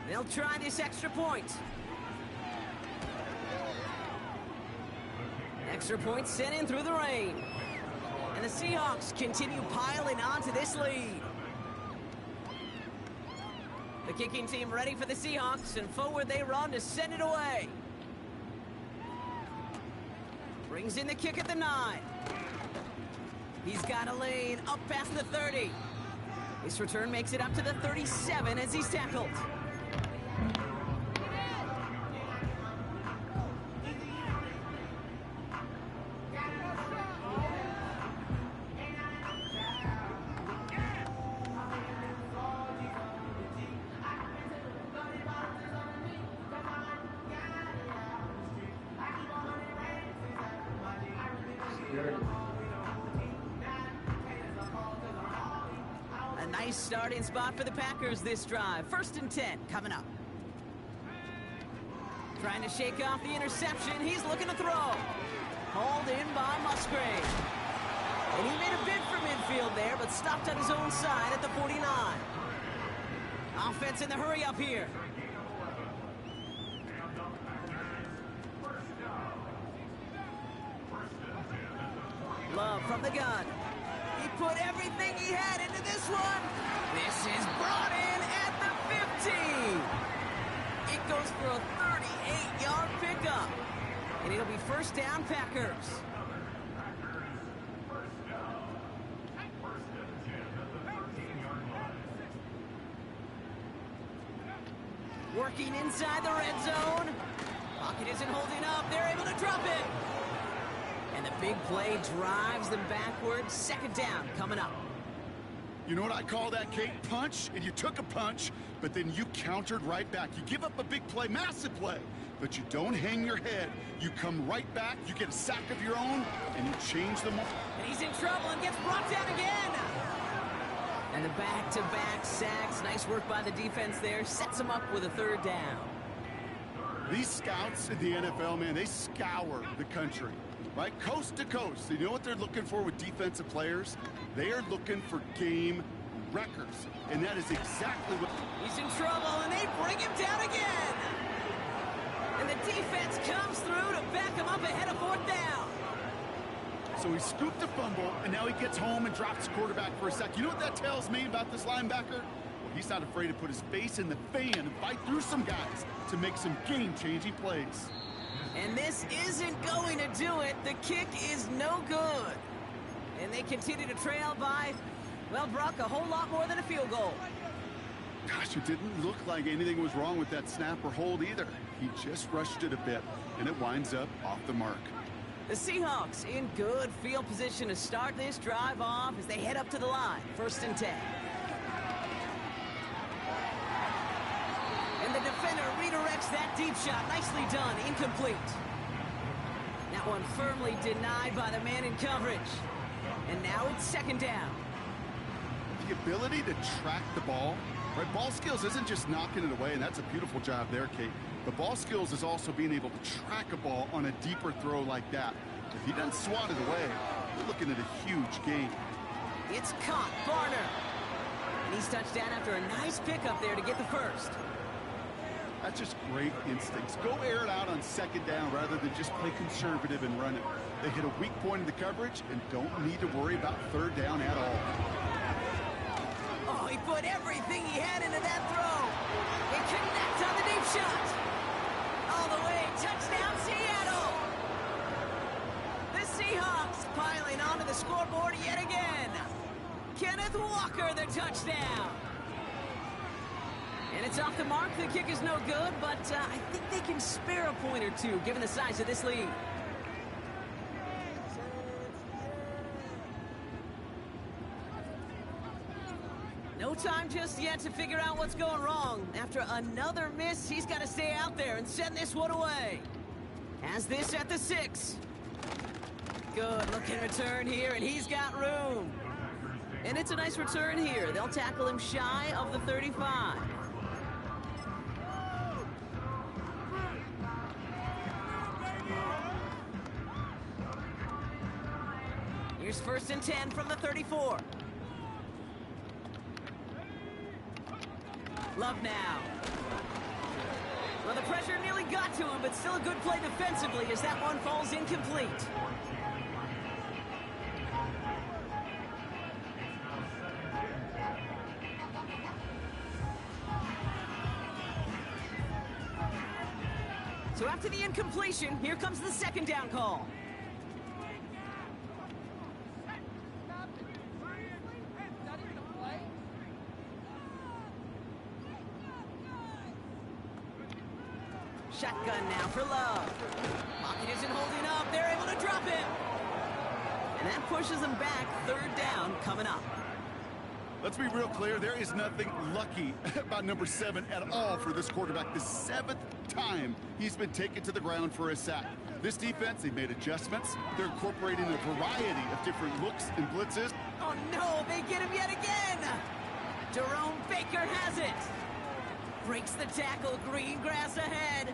They'll try this extra point. Extra point sent in through the rain. And the Seahawks continue piling onto this lead. The kicking team ready for the Seahawks, and forward they run to send it away. Brings in the kick at the 9. He's got a lane up past the 30. This return makes it up to the 37 as he's tackled. A nice starting spot for the Packers this drive. 1st and 10 coming up. Trying to shake off the interception. He's looking to throw. Hauled in by Musgrave. And he made a bid for midfield there, but stopped on his own side at the 49. Offense in the hurry up here. Love from the gun. He put everything he had into this one. This is brought in at the 15. It goes for a 38-yard pickup. And it'll be 1st down Packers. Working inside the red zone. Pocket isn't holding up. They're able to drop it. And the big play drives them backwards. 2nd down coming up. You know what I call that, Kate? Punch, and you took a punch, but then you countered right back. You give up a big play, massive play, but you don't hang your head. You come right back, you get a sack of your own, and you change them. And he's in trouble and gets brought down again. And the back-to-back sacks. Nice work by the defense there. Sets him up with a 3rd down. These scouts in the NFL, man, they scour the country. Right, coast to coast. You know what they're looking for with defensive players? They are looking for game records. And that is exactly what... He's in trouble, and they bring him down again. And the defense comes through to back him up ahead of 4th down. So he scooped a fumble, and now he gets home and drops the quarterback for a sack. You know what that tells me about this linebacker? Well, he's not afraid to put his face in the fan and fight through some guys to make some game-changing plays. And this isn't going to do it. The kick is no good. And they continue to trail by, well, Brock, a whole lot more than a field goal. Gosh, it didn't look like anything was wrong with that snap or hold either. He just rushed it a bit, and it winds up off the mark. The Seahawks in good field position to start this drive off as they head up to the line. 1st and 10. And the defender redirects that deep shot. Nicely done. Incomplete. That one firmly denied by the man in coverage. And now it's 2nd down. The ability to track the ball, right? Ball skills isn't just knocking it away, and that's a beautiful job there, Kate. The ball skills is also being able to track a ball on a deeper throw like that. If he doesn't swat it away, we're looking at a huge gain. It's caught. Barner. And he's touched down after a nice pickup there to get the first. That's just great instincts. Go air it out on 2nd down rather than just play conservative and run it. They hit a weak point in the coverage and don't need to worry about 3rd down at all. Oh, he put everything he had into that throw. He connects on the deep shot. All the way. Touchdown, Seattle. The Seahawks piling onto the scoreboard yet again. Kenneth Walker, the touchdown. And it's off the mark. The kick is no good, but I think they can spare a point or two given the size of this lead. No time just yet to figure out what's going wrong. After another miss, he's got to stay out there and send this one away. Has this at the 6. Good looking return here, and he's got room. And it's a nice return here. They'll tackle him shy of the 35. Here's 1st and 10 from the 34. Love now. Well, the pressure nearly got to him, but still a good play defensively as that one falls incomplete. So after the incompletion, here comes the 2nd down call. Shotgun now for Love. Pocket isn't holding up. They're able to drop him. And that pushes them back. 3rd down coming up. Let's be real clear. There is nothing lucky about number 7 at all for this quarterback. The 7th time he's been taken to the ground for a sack. This defense, they've made adjustments. They're incorporating a variety of different looks and blitzes. Oh, no. They get him yet again. Jerome Baker has it. Breaks the tackle. Green grass ahead.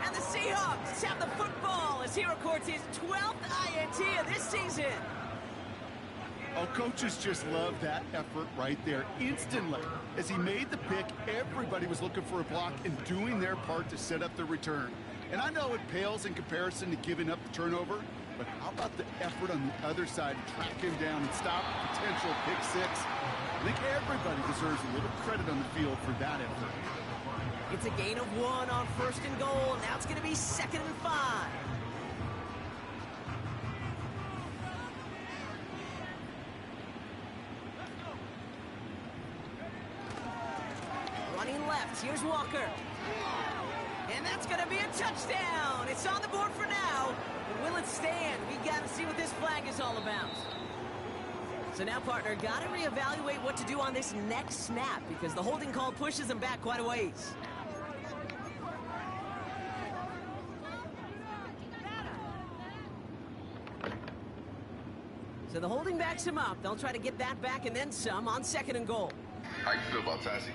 And the Seahawks have the football as he records his 12th INT of this season. Oh, coaches just love that effort right there. Instantly, as he made the pick, everybody was looking for a block and doing their part to set up the return. And I know it pales in comparison to giving up the turnover, but how about the effort on the other side to track him down and stop a potential pick 6? I think everybody deserves a little credit on the field for that effort. It's a gain of 1 on 1st and goal. Now it's going to be 2nd and 5. Running left. Here's Walker. And that's going to be a touchdown. It's on the board for now. But will it stand? We got to see what this flag is all about. So now, partner, got to reevaluate what to do on this next snap because the holding call pushes him back quite a ways. So the holding backs him up. They'll try to get that back and then some on 2nd and goal. How you feel about Tassie?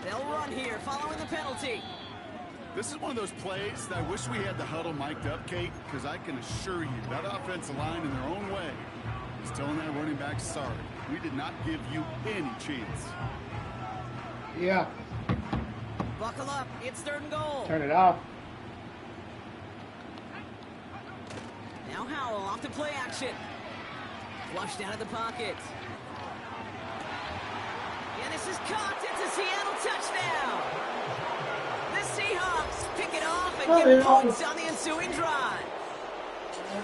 They'll run here following the penalty. This is one of those plays that I wish we had the huddle mic'd up, Kate, because I can assure you that offensive line in their own way is telling that running back sorry. We did not give you any chance. Yeah. Buckle up. It's 3rd and goal. Turn it off. Now Howell off to play action. Flushed out of the pocket. And this is caught. It's a Seattle touchdown. The Seahawks pick it off and get points on the ensuing drive.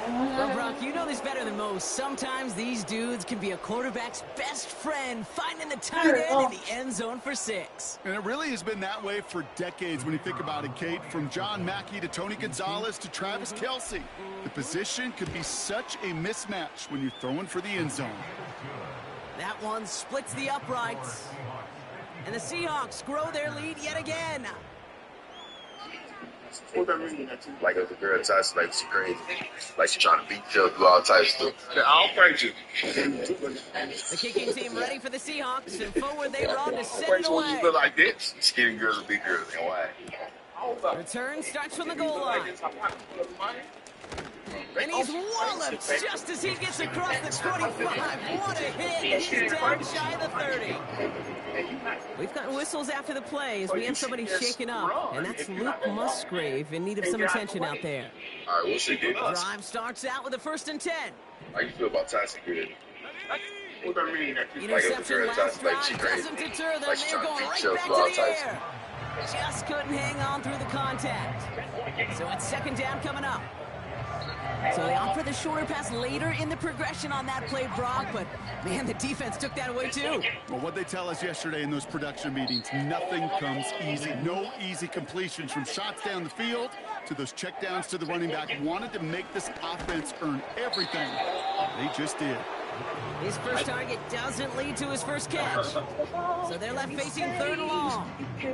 Well, Brock, you know this better than most. Sometimes these dudes can be a quarterback's best friend, finding the tight end in the end zone for 6. And it really has been that way for decades when you think about it, Kate. From John Mackey to Tony Gonzalez to Travis Kelce. The position could be such a mismatch when you're throwing for the end zone. That one splits the uprights. And the Seahawks grow their lead yet again. Like if the girl touches, like she crazy. Like she trying to beat you, do all types of stuff. I'll fight you. The kicking team ready for the Seahawks, and forward they run to send it When you away. look like this, skinny girls and big girls, and why? Return starts from the goal line. And he's walloped just as he gets across the 25. What a hit. He's down shy of the 30. We've got whistles after the play as we have somebody shaken up. And that's Luke Musgrave in need of some attention out there. All right, we'll see. Drive starts out with a 1st and 10. How you feel about Tyson Good? Interception last drive doesn't deter them. They're going right back to the air. Just couldn't hang on through the contact. So it's 2nd down coming up. So they opt for the shorter pass later in the progression on that play, Brock, but man, the defense took that away too. Well, what they tell us yesterday in those production meetings, nothing comes easy. No easy completions from shots down the field to those checkdowns to the running back. Wanted to make this offense earn everything. They just did. His first target doesn't lead to his first catch. So they're left facing 3rd and long. You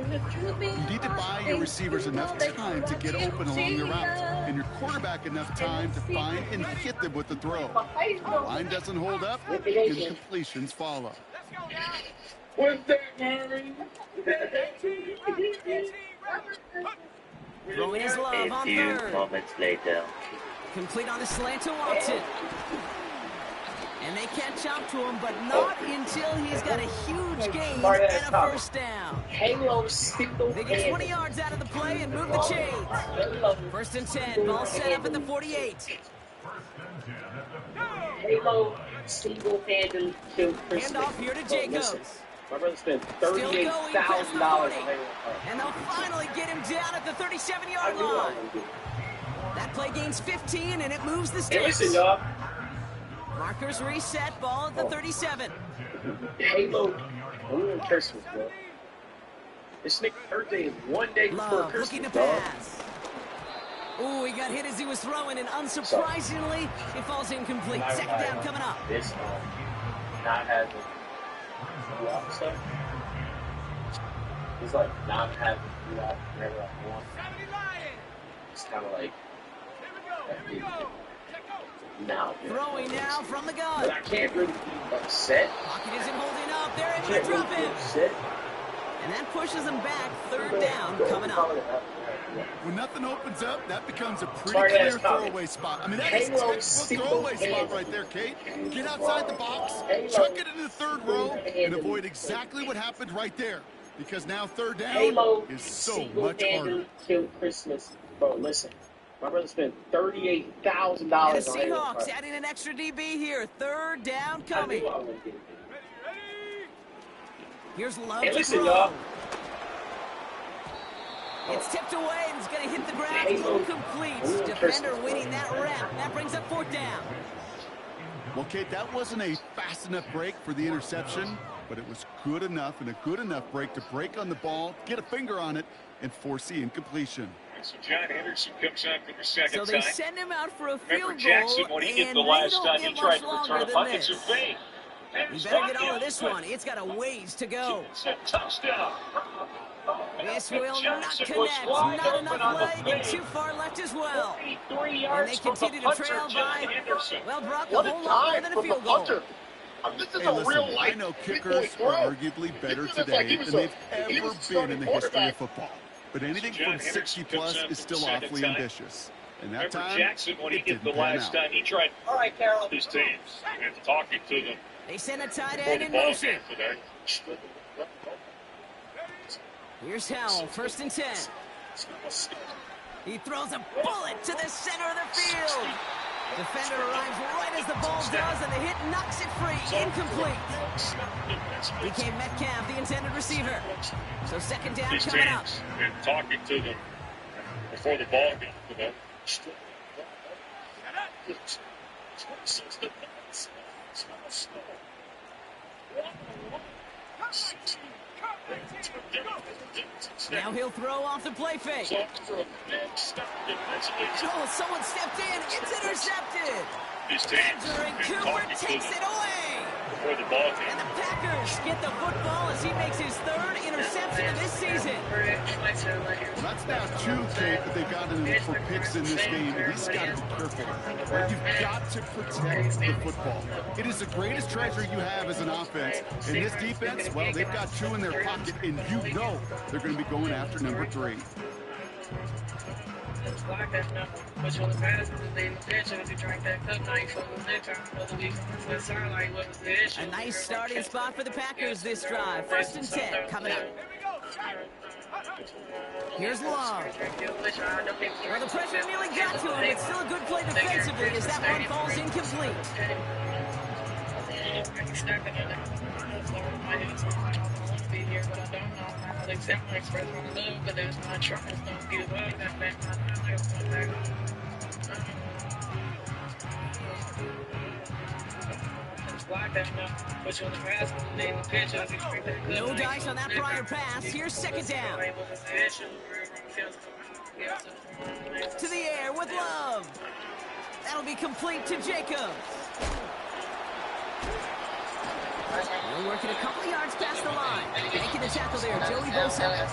need to buy your receivers enough time to get open along the route, and your quarterback enough time to find and hit them with the throw. If the line doesn't hold up, incompletions follow. Throwing his love on 3rd. Moments later. Complete on the slant to Watson. And they catch up to him, but not until he's got a huge gain and a 1st down. They get 20 yards out of the play and move the chains. 1st and 10, ball set up at the 48. Hand off here to Jacobs. My brother spent Still going past the 40. $38,000. And they'll finally get him down at the 37-yard line. That play gains 15, and it moves the sticks. Listen, y'all. Markers reset, ball at the 37. Halo. We're on Christmas, bro. This nigga birthday is one day before Love Christmas, looking to dog. pass. Ooh, he got hit as he was throwing, and unsurprisingly, it falls incomplete. 2nd down coming up. This not having stuff. It's like not having whenever I want. It's kind of like now. Throwing now from the gun. But I can't really be upset. Pocket isn't holding up. They're I able to can't drop really be him. upset. And that pushes them back. 3rd down coming up. When nothing opens up, that becomes a pretty Sorry, clear that's coming. throwaway spot. I mean, that is textbook throwaway spot right there, Kate. Get outside the box, chuck it into the 3rd row, and avoid exactly what happened right there. Because now 3rd down is so much harder. Kill Christmas. Bro, listen. My brother spent $38,000 And the on Seahawks adding an extra DB here. 3rd down coming. Here's Love Hey, to listen, throw. y'all. It's tipped away and it's going to hit the ground. Incomplete. Defender winning that rep. That brings up 4th down. Well, Kate, that wasn't a fast enough break for the interception, but it was good enough and a good enough break to break on the ball, get a finger on it, and force the incompletion. So John Henderson comes out for the 2nd So time. they send him out for a field Remember goal, Jackson when he hit and the they last don't time get he tried much to return longer a than punt. It's this. a fake. You better get all of this one. It's got a ways to go. It's a touchdown. This will not Jackson connect. was wide Not open on enough the leg and fake. too far left as well. 43 And yards they from the continue to punter, trail John by, Henderson. well, Brock, a What whole a lot more time than a from the field goal. punter. This is Hey, a listen, real I life know big kickers boy throw. are arguably better This is like today he was than they've he ever was been starting in the history of quarterback. football. But anything John from Henderson 60 comes plus out is for still the 2nd awfully time. ambitious. And that Remember time, Jackson when he it hit the didn't pan last out. time he tried All right, Carol. his teams. And talking to the They send a tight end in motion. Here's Howell, 1st and 10. He throws a bullet to the center of the field. Defender arrives right as the ball does, and the hit knocks it free. Incomplete. DK Metcalf, the intended receiver. So 2nd down coming up. And talking to them before the ball gets to them. Now he'll throw off the play fake. Oh, someone stepped in. It's intercepted. Andrew Cooper takes it away. Before the ball game. And the Packers get the football as he makes his 3rd interception of this season. Well, that's now 2, Kate, that they've gotten for picks in this game. And he's got to be careful. Right? You've got to protect the football. It is the greatest treasure you have as an offense. And this defense, well, they've got 2 in their pocket, and you know they're going to be going after number 3. A nice starting spot for the Packers this drive. 1st and 10 coming up. Here's Love. Well, the pressure nearly got to him, but still a good play defensively as that one falls incomplete. No dice on that prior pass. Here's 2nd down. To the air with Love. That'll be complete to Jacobs. We're working a couple of yards past the line. Making the tackle there, Joey Bosa.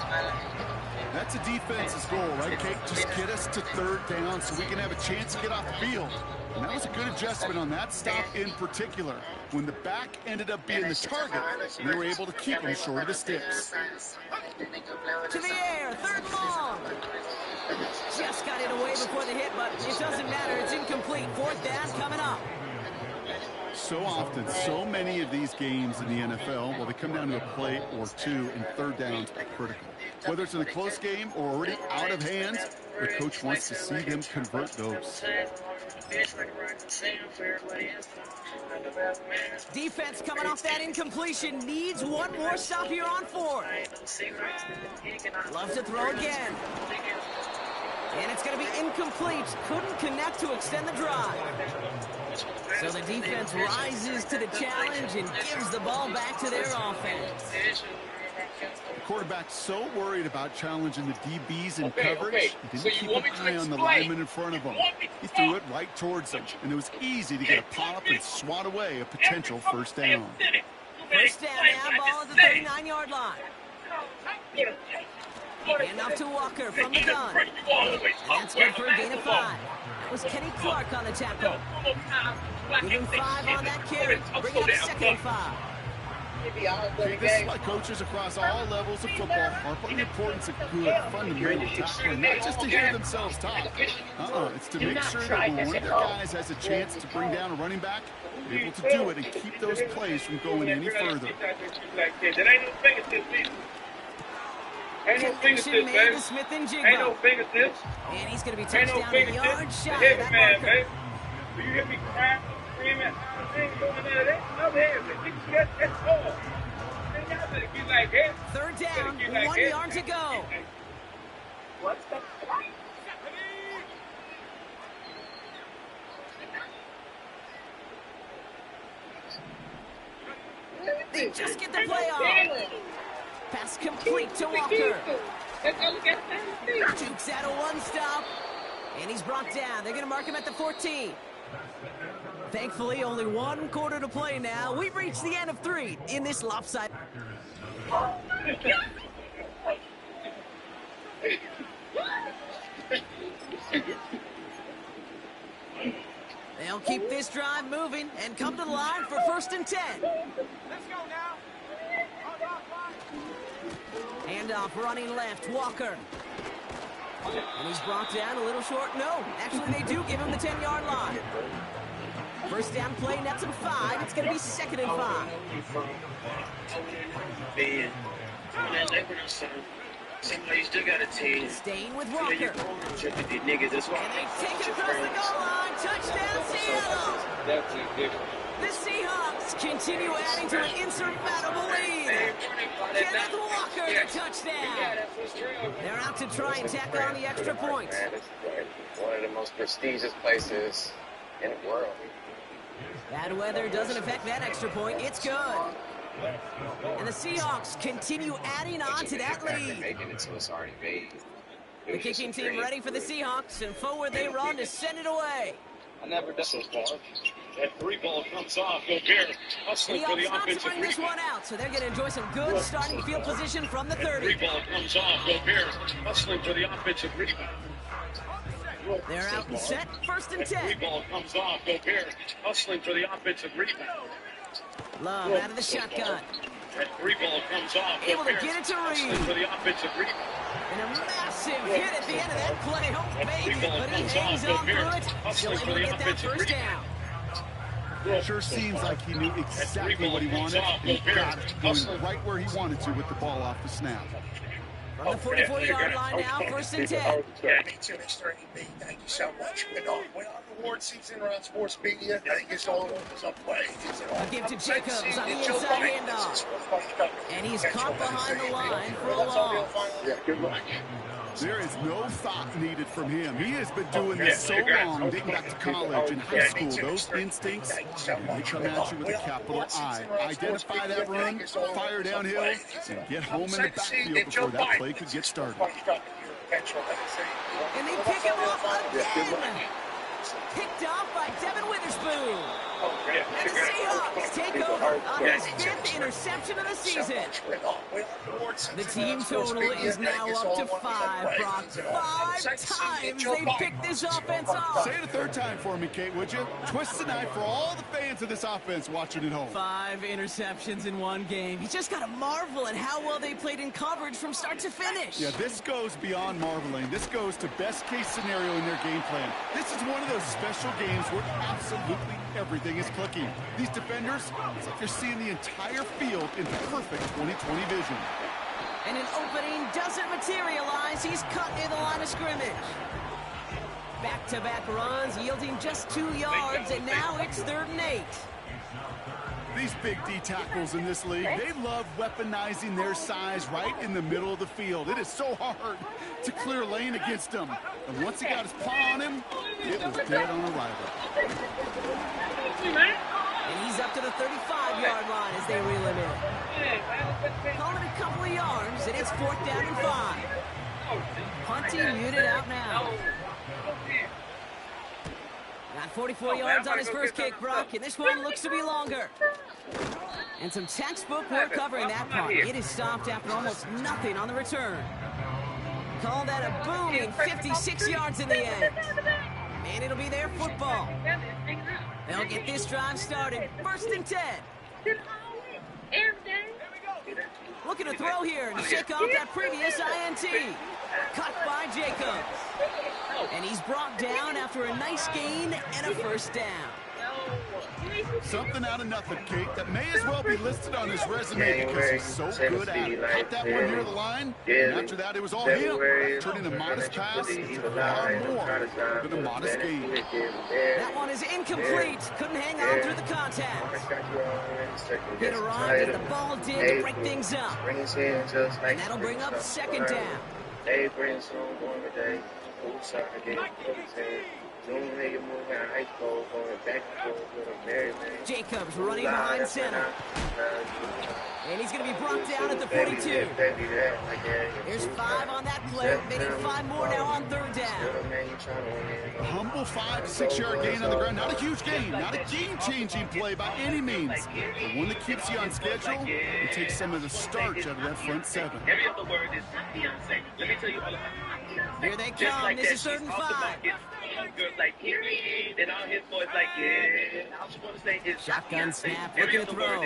That's a defense's goal, right, Kate? Just get us to 3rd down so we can have a chance to get off the field. And that was a good adjustment on that stop in particular. When the back ended up being the target, they were able to keep him short of the sticks. To the air, 3rd and long. Just got it away before the hit, but it doesn't matter. It's incomplete. 4th down coming up. So often, so many of these games in the NFL, well, they come down to a play or 2, and 3rd downs are critical. Whether it's in a close game or already out of hand, the coach wants to see them convert those. Defense coming off that incompletion needs one more stop here on 4th. Loves to throw again. And it's going to be incomplete. Couldn't connect to extend the drive. So the defense rises to the challenge and gives the ball back to their offense. The quarterback's so worried about challenging the DBs in coverage, he didn't keep an eye on the lineman in front of him. He threw it right towards them, and it was easy to get a pop and swat away a potential 1st down. 1st down now, ball at the 39-yard line. Hand off to Walker from the gun. That's good for a gain of 5. That was Kenny Clark on the tackle. Give him 5 on that carry. Bring it up 2nd and 5. This is why coaches across all levels of football harp on the importance of good, fundamental tackling, not just to hear themselves talk. It's to make sure that when one of their guys has a chance to bring down a running back, they're able to do it and keep those plays from going any further. Connection made to Smith and Jigba. And he's going to be touched down a yard shy of that marker. Do you hear me crying, screaming? I ain't doing none of that. I'm having it. That's all. Then y'all better get like that. 3rd down, 1 yard to go. What the fuck? They just get the play off. Pass complete to Walker. Dukes out of 1 stop. And he's brought down. They're going to mark him at the 14. Thankfully, only 1 quarter to play now. We've reached the end of 3 in this lopsided. They'll keep this drive moving and come to the line for 1st and 10. Let's go now. Handoff running left, Walker. And he's brought down a little short. No, actually they do give him the 10-yard line. First down play, nets him 5. It's going to be 2nd and 5. Man, that labor son. Seems like you still got a team. Staying with Walker. And they take it across the goal line. Touchdown, Seattle. That's ridiculous. The Seahawks continue adding to an insurmountable lead. Kenneth Walker, the touchdown. They're out to try and tack on the extra point. One of the most prestigious places in the world. Bad weather doesn't affect that extra point. It's good. And the Seahawks continue adding on to that lead. Making it so it's already made. The kicking team ready for the Seahawks, and forward they run to send it away. I never done so far. That 3 ball comes off. Gobert hustling for the not to offensive bring this one out, so they're going to enjoy some good starting field position from the 30. 3 ball comes off. Gobert hustling for the offensive rebound. They're out and set. 1st and 10. 3 ball comes off. Gobert hustling for the offensive rebound. Love out of the shotgun. That 3 ball comes off. Able to get it to Reed. For the offensive rebound. And a massive hit at the end of that play. Oh, baby, but he hangs on through it. Still able to get that first down. Sure seems like he knew exactly what he wanted, and he got it, going right where he wanted to with the ball off the snap. From the 44-yard line now, 1st and 10. Thank you so much. When our award season around sports media, I think it's all over up play. A give to Jacobs on the inside handoff. And he's caught behind the line for a loss. Yeah, good luck. There is no thought needed from him. He has been doing this so long, dating back to college and high school. Those instincts, they come at you with a capital I. Identify that run, fire downhill, and get home in the backfield before that play could get started. And they pick him off again. Picked off by Devin Witherspoon. And the Seahawks take over on his 5th interception of the season. The team total is now up to 5, Brock. 5 times they picked this offense off. Say it a 3rd time for me, Kate, would you? Twist the knife for all the fans of this offense watching at home. 5 interceptions in one game. You just got to marvel at how well they played in coverage from start to finish. Yeah, this goes beyond marveling. This goes to best-case scenario in their game plan. This is one of those special games where absolutely everything is clicking. These defenders, it's like they're seeing the entire field in perfect 20/20 vision. And an opening doesn't materialize. He's cut near the line of scrimmage. Back-to-back runs yielding just 2 yards, and now it's 3rd and 8. These big D tackles in this league, they love weaponizing their size right in the middle of the field. It is so hard to clear lane against them. And once he got his paw on him, it was dead on arrival. And he's up to the 35-yard line as they reel him in. Call it a couple of yards, and it's 4th down and 5. Punting muted out now. Got 44 yards on his first kick, Brock, and this one looks to be longer. And some textbook work covering that punt. It is stopped after almost nothing on the return. Call that a booming 56 yards in the end. And it'll be their football. They'll get this drive started. 1st and 10. Looking to throw here and shake off that previous INT. Cut by Jacobs. And he's brought down after a nice gain and a 1st down. Something out of nothing, Kate, that may as well be listed on his resume because he's so good at it. Cut that one near the line, and after that it was all him, turning a modest pass to far more than a modest gain. That one is incomplete. Couldn't hang on through the contact. Hit arrived as the ball did to break things up. And that'll bring up 2nd down. Hey, bring some going today. Jacobs running behind center. And he's going to be brought down at the 42. There's 5 on that play. They need 5 more now on 3rd down. A humble 5 to 6 yard gain on the ground. Not a huge gain. Not a game-changing play by any means. But one that keeps you on schedule and takes some of the starch out of that front 7. Every other word is Beyonce. Let me tell you all. Here they come. This is 3rd and 5. Girls like, and all his boys like, yeah. I just want to say is shotgun snap. Looking to throw. Oh,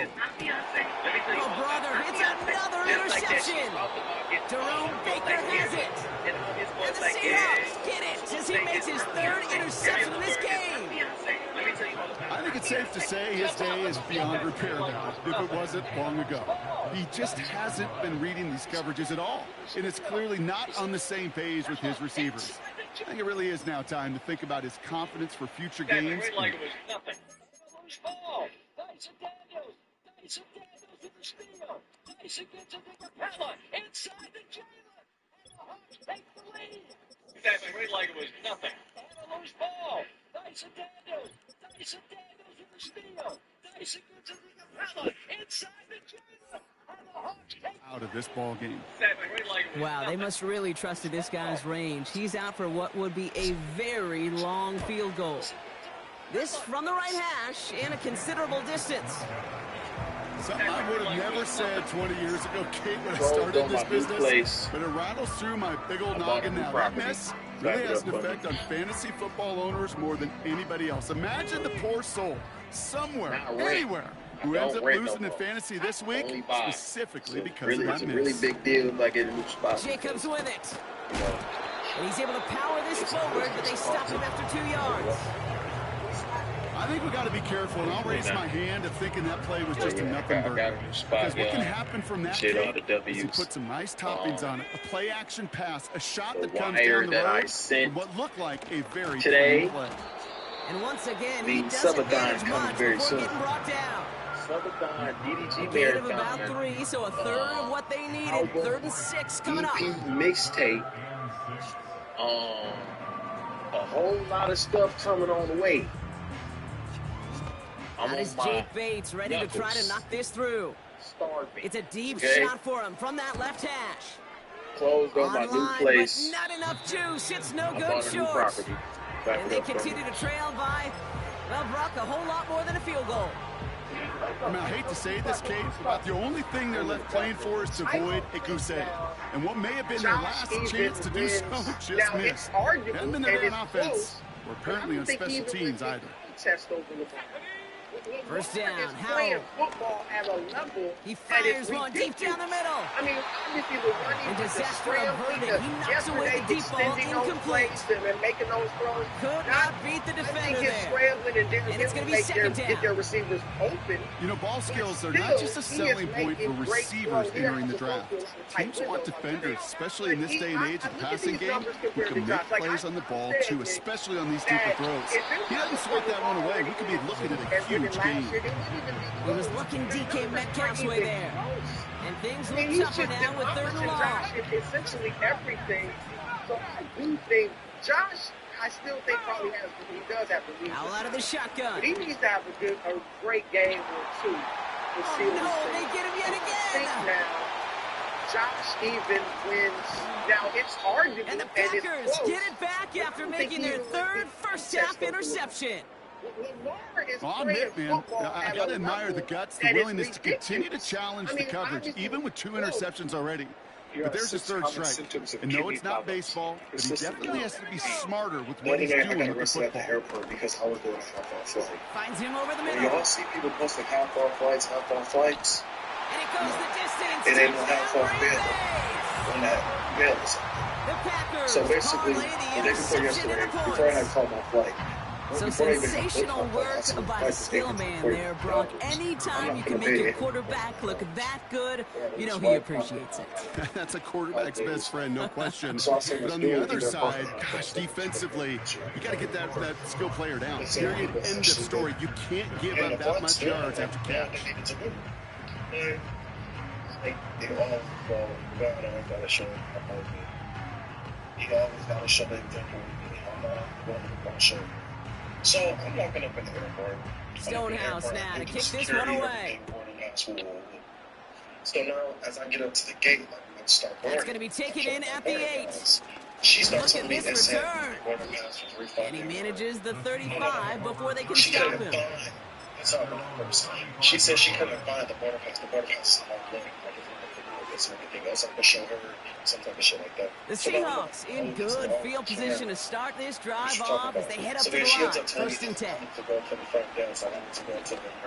brother. It's another interception. Jerome Baker has it. And the Seahawks get it as he makes his 3rd interception in this game. Let me tell you all I think it's safe to say his day is beyond repair now, if it wasn't long ago. He just hasn't been reading these coverages at all, and it's clearly not on the same page with his receivers. I think it really is now time to think about his confidence for future games. Like it was nothing. Loose ball. Dyson Daniels. Dyson Daniels with the steal. Dyson gets it to Capella. Inside the Jalen. And the Hawks take the lead. Exactly. Right like it was nothing. And a loose ball. Dyson Daniels. Dyson Daniels with the steal. Dyson gets it to Capella. Inside the Jalen. And the Hawks take Out of this ball game. Wow, they must really trusted this guy's range. He's out for what would be a very long field goal. This from the right hash and a considerable distance. Something I would have never said 20 years ago, Kate, when I started this business, but it rattles through my big old noggin now. That mess really has an effect on fantasy football owners more than anybody else. Imagine the poor soul somewhere, anywhere, who ends up losing in fantasy this week, specifically because of that miss. It's a really big deal by getting a new spot. Jacobs with it. And he's able to power this forward, but they stop him after 2 yards. I think we got to be careful, and I'll raise my hand of thinking that play was just a nothing burger. Because what can happen from that cake is you put some nice toppings on it. A play-action pass, a shot that comes down the road, and what looked like a very clean play. And once again, he doesn't manage much before getting brought down. DDG Gain of about 3, so a third of what they needed. 3rd and 6 coming up. Mixtape. A whole lot of stuff coming on the way. That is Jake Bates ready to try to knock this through. It's a deep shot for him from that left hash. Closed on my new place. But not enough juice. It's no good short. And they continue to trail by, well, Brock, a whole lot more than a field goal. I mean, I hate to say this, Kate, but the only thing they're left playing for is to avoid a goose egg. And what may have been their last chance to do so just missed. Hadn't been there on offense, or apparently on special teams either. First down, Howell. He fires one deep down the middle. I mean, obviously the running and disaster averted. He knocks away the deep ball, incomplete. And making those throws. Could not beat the defender there. And it's going to be second down. Get their receivers open. You know, ball skills are not just a selling point for receivers entering the draft. Teams want defenders, especially in this day and age of the passing game, who can make plays on the ball too, especially on these deeper throws. He doesn't sweat that one away. We could be looking at a huge game. He was looking DK Metcalf's way there. And things look tougher now with 3rd and long. Essentially everything. So I do think Josh, I still think probably has, he does have the lead. All out of the shotgun. But he needs to have a great game or two. No, they get him yet again. Now, Josh even wins. Now, it's hard to do. And the Packers get it back after making their 3rd first-half interception. Well, I'll admit, man, I got to admire the guts, the willingness to continue to challenge the coverage, even with 2 interceptions already. But there's his 3rd strike. And no, it's not baseball, but he definitely has to be smarter with what he's doing with the football. At the airport because I was doing a half-off flight. Finds him over the middle. You all see people posting half-off flights. And it goes the distance. It ain't no half-off bail when that bail is on. So basically, the day before yesterday, before I had called my flight, so sensational work by the skill man there, Brock. Anytime you can make your quarterback look that good, you know he appreciates it. That's a quarterback's best friend, no question. But on the other side, gosh, defensively, you got to get that skill player down. Period. End of story. You can't give up that much yards after catch. They all go, God, I got to show him how hard he always got to show them I'm not going to show. So I'm walking up in the airport. Stonehouse now to kick this one away. So now, as I get up to the gate, I'm going to start boarding. It's going to be taken in at the 8. She starts Look at this return. And he manages the 35 before they can stop him. She said she couldn't find the border pass. The border pass is not living. And everything else. I'm going to show her some type of shit like that. The Seahawks in good field position to start this drive off as they head up to the line. 1st and 10.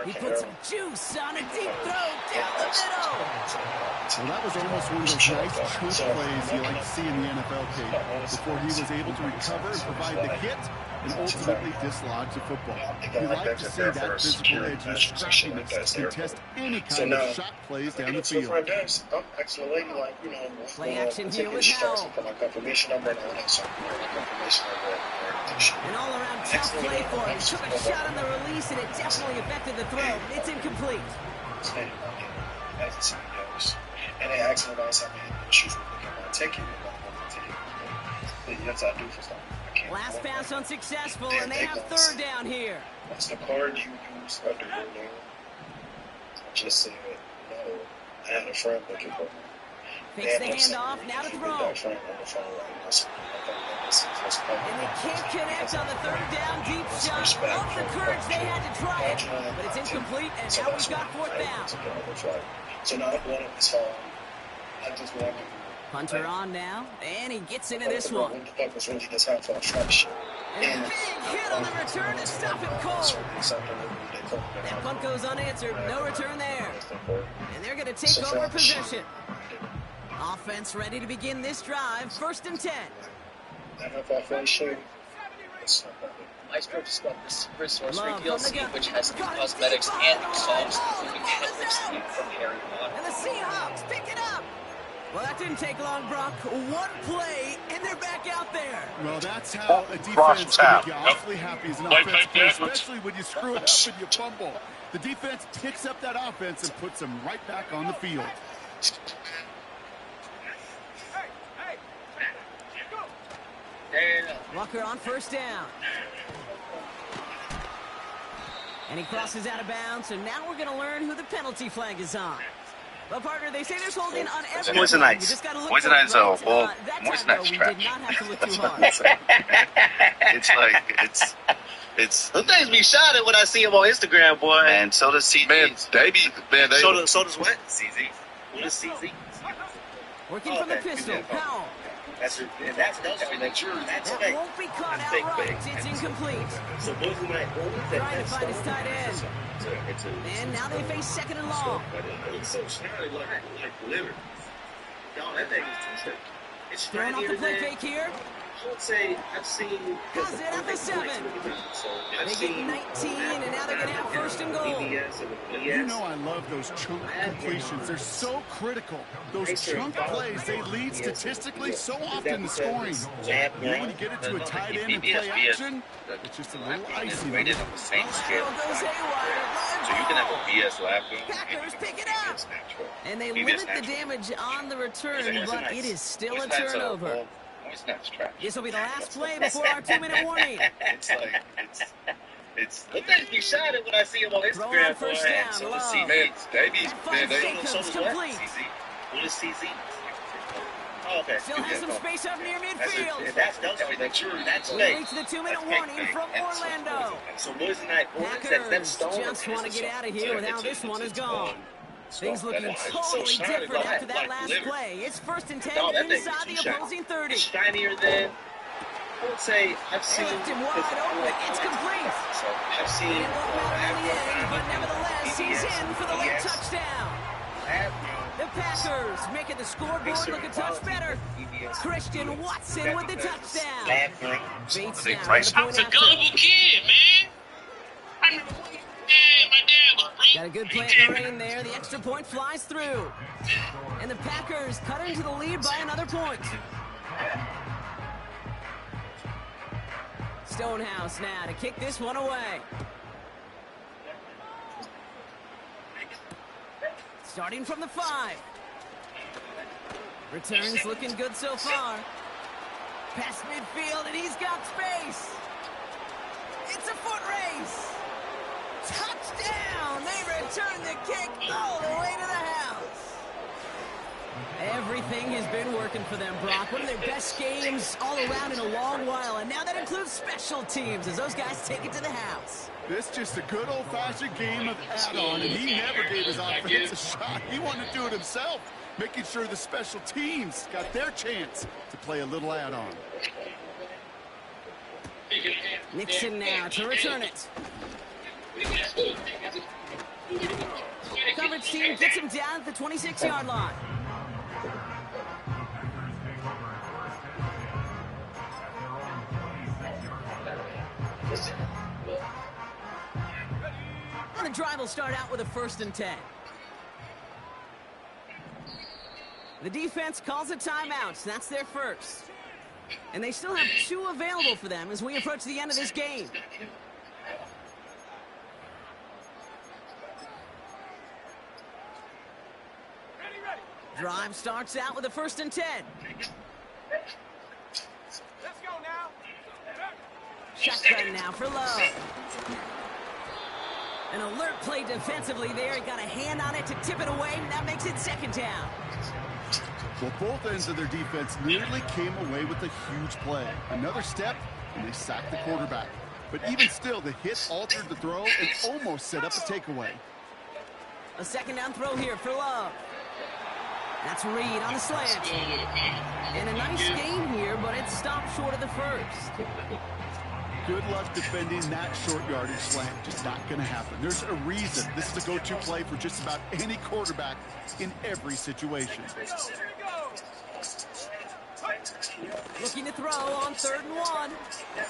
He puts some juice on a deep throw down the middle. Well, that was almost one of those nice chunk plays you like to see in the NFL tape. Before he was able to recover and provide the hit, and ultimately dislodge the football. We like to see that physical edge and scrappiness to contest any kind of shot plays down the field. I'm asking the lady, like, you know, play action here with Howell. for my confirmation number, and I want to my confirmation number. An all-around tough play for him. He took a shot on the release, and it definitely affected the throw. It's incomplete. And they asked me about some issues with my ticket. Yes, I do for something. Last pass unsuccessful, and they have third down here. What's the card you use under your name? I just said, no, I had a friend looking for me. Fakes the handoff, now to throw. And they can't connect on the third down deep shot. Love the courage they had to try it, but it's incomplete, and now we've got fourth down. So now one of his phone, I just wanted to. Punter on now, and he gets into this one. And a big hit on the return to stop him cold. That punt goes unanswered, no return there. And they're going to take over possession. Offense ready to begin this drive, 1st and 10. Maestro discovered this resource reveal scheme, which has new cosmetics and new songs, including Anthem Sleep from Harry Potter. And the Seahawks pick it up. Well, that didn't take long, Brock. One play, and they're back out there. Well, that's how a defense can make you awfully happy as an offense player, especially when you screw it up and you fumble. The defense picks up that offense and puts them right back on the field. Walker on 1st down. And he crosses out of bounds, so now we're going to learn who the penalty flag is on. Well, partner, they say there's holding on every Moissanite. Moissanite, so, well, Moissanite's trash. We did not have to look too hard. It's Those things be shot at when I see him on Instagram, boy. And so does CZ. So does what? CZ. What is CZ? Working from the pistol, Powell. That's everything. Sure, that won't be caught outright. It's incomplete. So Moissanite trying to find his tight end. And now they face 2nd and long. It's so snarly, like liver. Y'all, that thing is too. It's throwing off the play fake here. I would say I've seen. Has it at the 7. They get 19, and now they're going to have 1st and goal. You know I love those chunk completions. They're so critical. Those chunk plays, they lead statistically so often to scoring. When you get it to a tight end and play action, it's just a little icy. Rated on the same scale. So you can have a BS lap. Packers pick it up. And they limit the damage on the return, but it is still a turnover. This will be the last play before our 2-minute warning. It's the things be shot at when I see him on Instagram. First down, so Love. Complete. What is CZ? Oh, okay. Still has some space up near midfield. That's late. Reach the 2-minute warning from Orlando. So Moissanite, Packers just want to get out of here with how this one is gone. Things looking totally different after that last play. It's 1st and 10 inside the opposing 30. It's shinier than, I would say, I've seen. Him wide open. It's complete. So I've seen. It won't matter in the end, but nevertheless, he's in for the late touchdown. The Packers making the scoreboard look a touch better. Christian Watson with the touchdown. Bates now. I was a gullible kid, man. I remember when my dad was broke. Got a good play in the rain there. The extra point flies through. And the Packers cut into the lead by another point. Stonehouse now to kick this one away. Starting from the 5. Returns looking good so far. Past midfield, and he's got space. It's a foot race. Touchdown! They return the kick all the way to the house. Everything has been working for them, Brock. One of their best games all around in a long while, and now that includes special teams as those guys take it to the house. This is just a good old-fashioned game of add-on, and he never gave his offense a shot. He wanted to do it himself, making sure the special teams got their chance to play a little add-on. Nixon now to return it. Coverage team gets him down at the 26-yard line. And the drive will start out with a 1st and 10. The defense calls a timeout, so that's their first. And they still have 2 available for them as we approach the end of this game. Drive starts out with a 1st and 10. Let's go now. Shotgun now for Love. An alert play defensively there. He got a hand on it to tip it away, and that makes it 2nd down. Well, both ends of their defense nearly came away with a huge play. Another step, and they sacked the quarterback. But even still, the hit altered the throw and almost set up a takeaway. A 2nd down throw here for Love. That's Reed on the slant. And a nice gain here, but it stopped short of the first. Good luck defending that short yardage slant. Just not going to happen. There's a reason this is a go-to play for just about any quarterback in every situation. Looking to throw on 3rd and 1.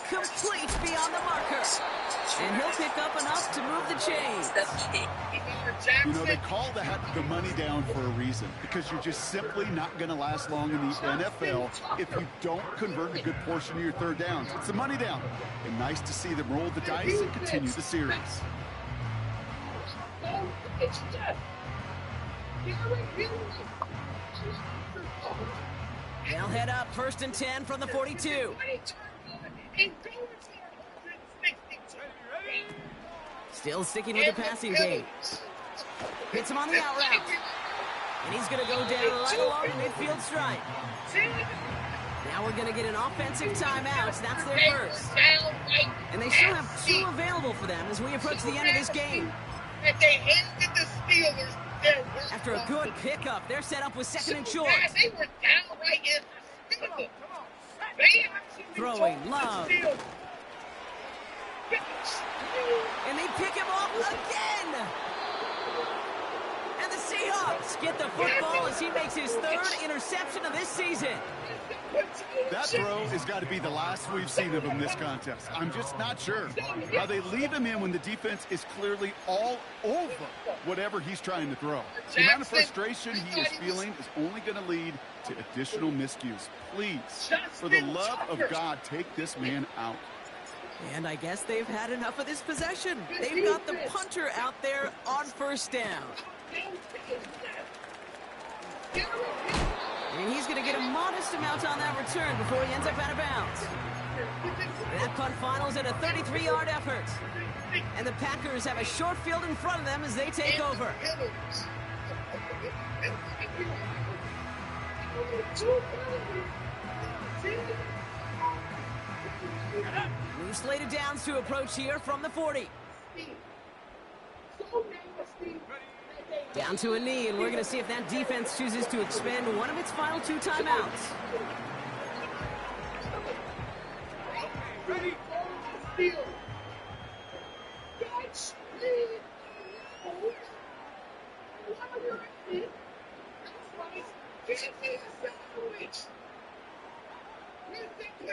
Complete beyond the marker. And he'll pick up enough to move the chains. You know, they call that the money down for a reason, because you're just simply not going to last long in the NFL if you don't convert a good portion of your 3rd downs. It's the money down. And nice to see them roll the dice and continue the series. They'll head up 1st and 10 from the 42. Still sticking with the passing game. Hits him on the out route. And he's going to go down right along the midfield stripe. Now we're going to get an offensive timeout. So that's their first. And they still have 2 available for them as we approach the end of this game. After a good pickup, they're set up with 2nd and short. Throwing Love. And they pick him off again. And the Seahawks get the football as he makes his 3rd interception of this season. That throw has got to be the last we've seen of him this contest. I'm just not sure how they leave him in when the defense is clearly all over whatever he's trying to throw. The amount of frustration he is feeling is only going to lead to additional miscues. Please, for the love of God, take this man out. And I guess they've had enough of this possession. They've got the punter out there on 1st down. And he's going to get a modest amount on that return before he ends up out of bounds. That punt finals at a 33-yard effort. And the Packers have a short field in front of them as they take over. New slated downs to approach here from the 40. Down to a knee, and we're going to see if that defense chooses to expend one of its final 2 timeouts.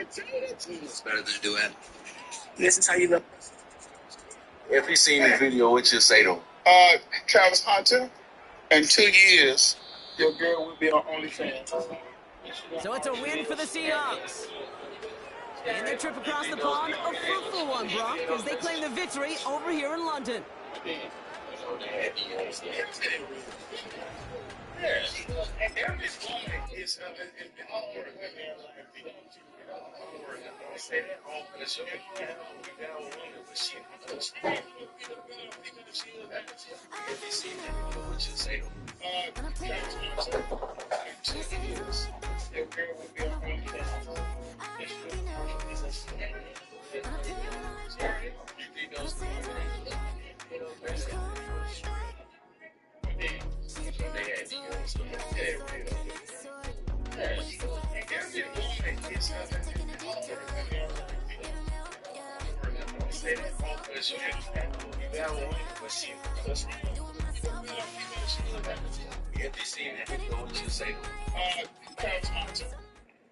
It's better than a duet. This is how you look. If you seen the video, what you say to him? Travis Hunter, in 2 years, your girl will be on OnlyFans. So it's a win for the Seahawks. And their trip across the pond, a fruitful one, Brock, as they claim the victory over here in London.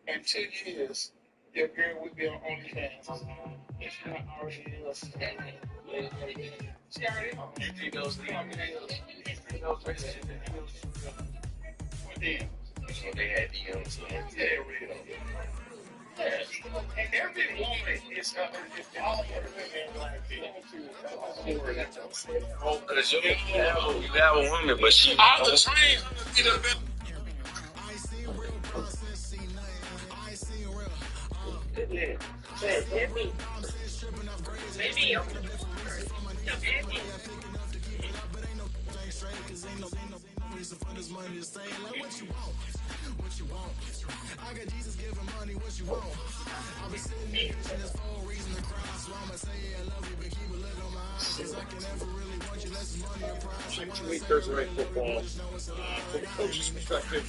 In 2 years, Your girl would be on OnlyFans. If she not already is. She already on. You knows the She knows the What then? So they had DMs. Yeah, real. Yeah, and every woman is all of the women like Oh, because you have a woman, but she. I'm the train. Maybe. I got Jesus giving money what you want. I've been sitting there for a reason to cry. So I'ma say I love you, but keep a look on my eyes. Cause I can never really want you less money or prize. To me, Thursday night football, from a coach's perspective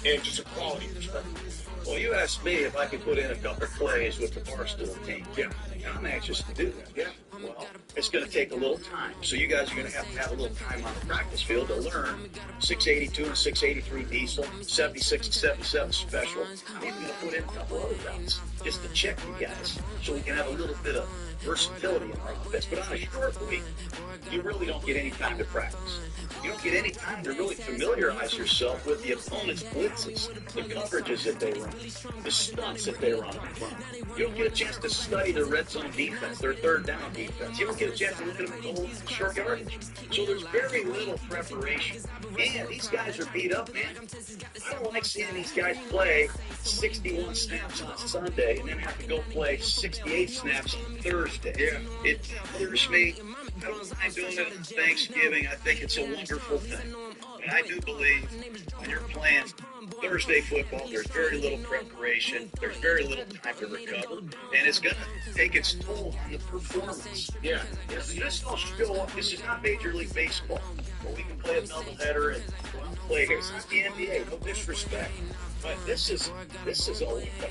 and just a quality perspective. Well, you asked me if I could put in a couple of plays with the Barstool team. Yeah. I'm anxious to do that. Yeah. Well, it's going to take a little time. So you guys are going to have a little time on the practice field to learn 682 and 683 diesel, 76 and 77 special. I'm even going to put in a couple other routes just to check you guys so we can have a little bit of versatility in our offense. But on a short week, you really don't get any time to practice. You don't get any time to really familiarize yourself with the opponent's blitzes, the coverages that they run, the stunts that they run. You don't get a chance to study their red zone defense, their third down defense. You don't get a chance to look at them in goal short yardage. So there's very little preparation. And these guys are beat up, man. I don't like seeing these guys play 61 snaps on Sunday and then have to go play 68 snaps on Thursday. Yeah. It bothers me. I don't mind doing it on Thanksgiving. I think it's a wonderful thing. And I do believe when you're playing Thursday football, there's very little preparation. There's very little time to recover. And it's going to take its toll on the performance. Yeah. This don't show up. This is not Major League Baseball where we can play a doubleheader and play here. It's not the NBA. No disrespect. But this is a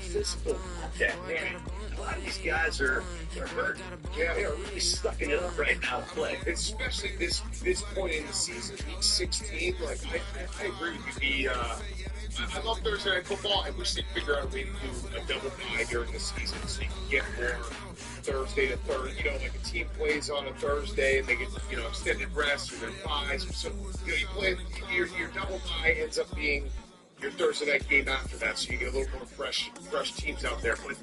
physical contact. Right? A lot of these guys are hurt. Yeah, they are really sucking it up right now to play. Especially this point in the season, week 16. Like I agree with you. I love Thursday night football. I wish they'd figure out a way to do a double bye during the season so you can get more Thursday to Thursday. You know, like a team plays on a Thursday and they get extended rest or their buys. So you play your double bye ends up being your Thursday night game after that, so you get a little more fresh teams out there. But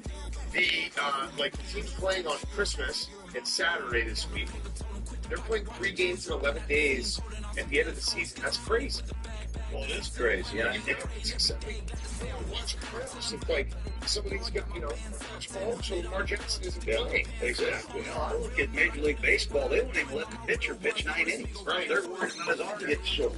the teams playing on Christmas and Saturday this week, they're playing 3 games in 11 days at the end of the season. That's crazy. Well, it is crazy. Yeah. It's watch Chris. It's like somebody's got, watch ball, so Lamar Jackson isn't playing. Exactly. I look at Major League Baseball, they won't even let the pitcher pitch 9 innings. Right. They're worried about his arm getting short.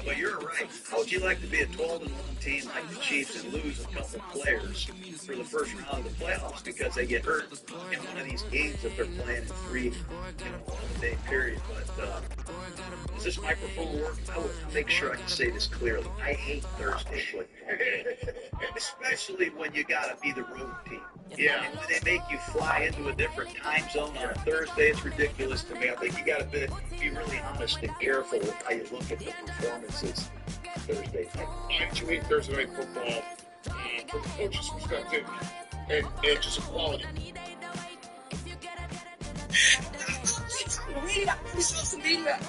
But you're right. How would you like to be a 12-1 team like the Chiefs and lose a couple players for the first round of the playoffs because they get hurt in one of these games that they're playing in 3, 11-day period? But does this microphone work? I will make sure I can say this clearly. I hate Thursday football, especially when you got to be the road team. Yeah. And when they make you fly into a different time zone on a Thursday, it's ridiculous to me. I think you got to be really honest and careful with how you look at the performances Thursday night. I enjoy Thursday night football from a coach's perspective and just quality. Social media.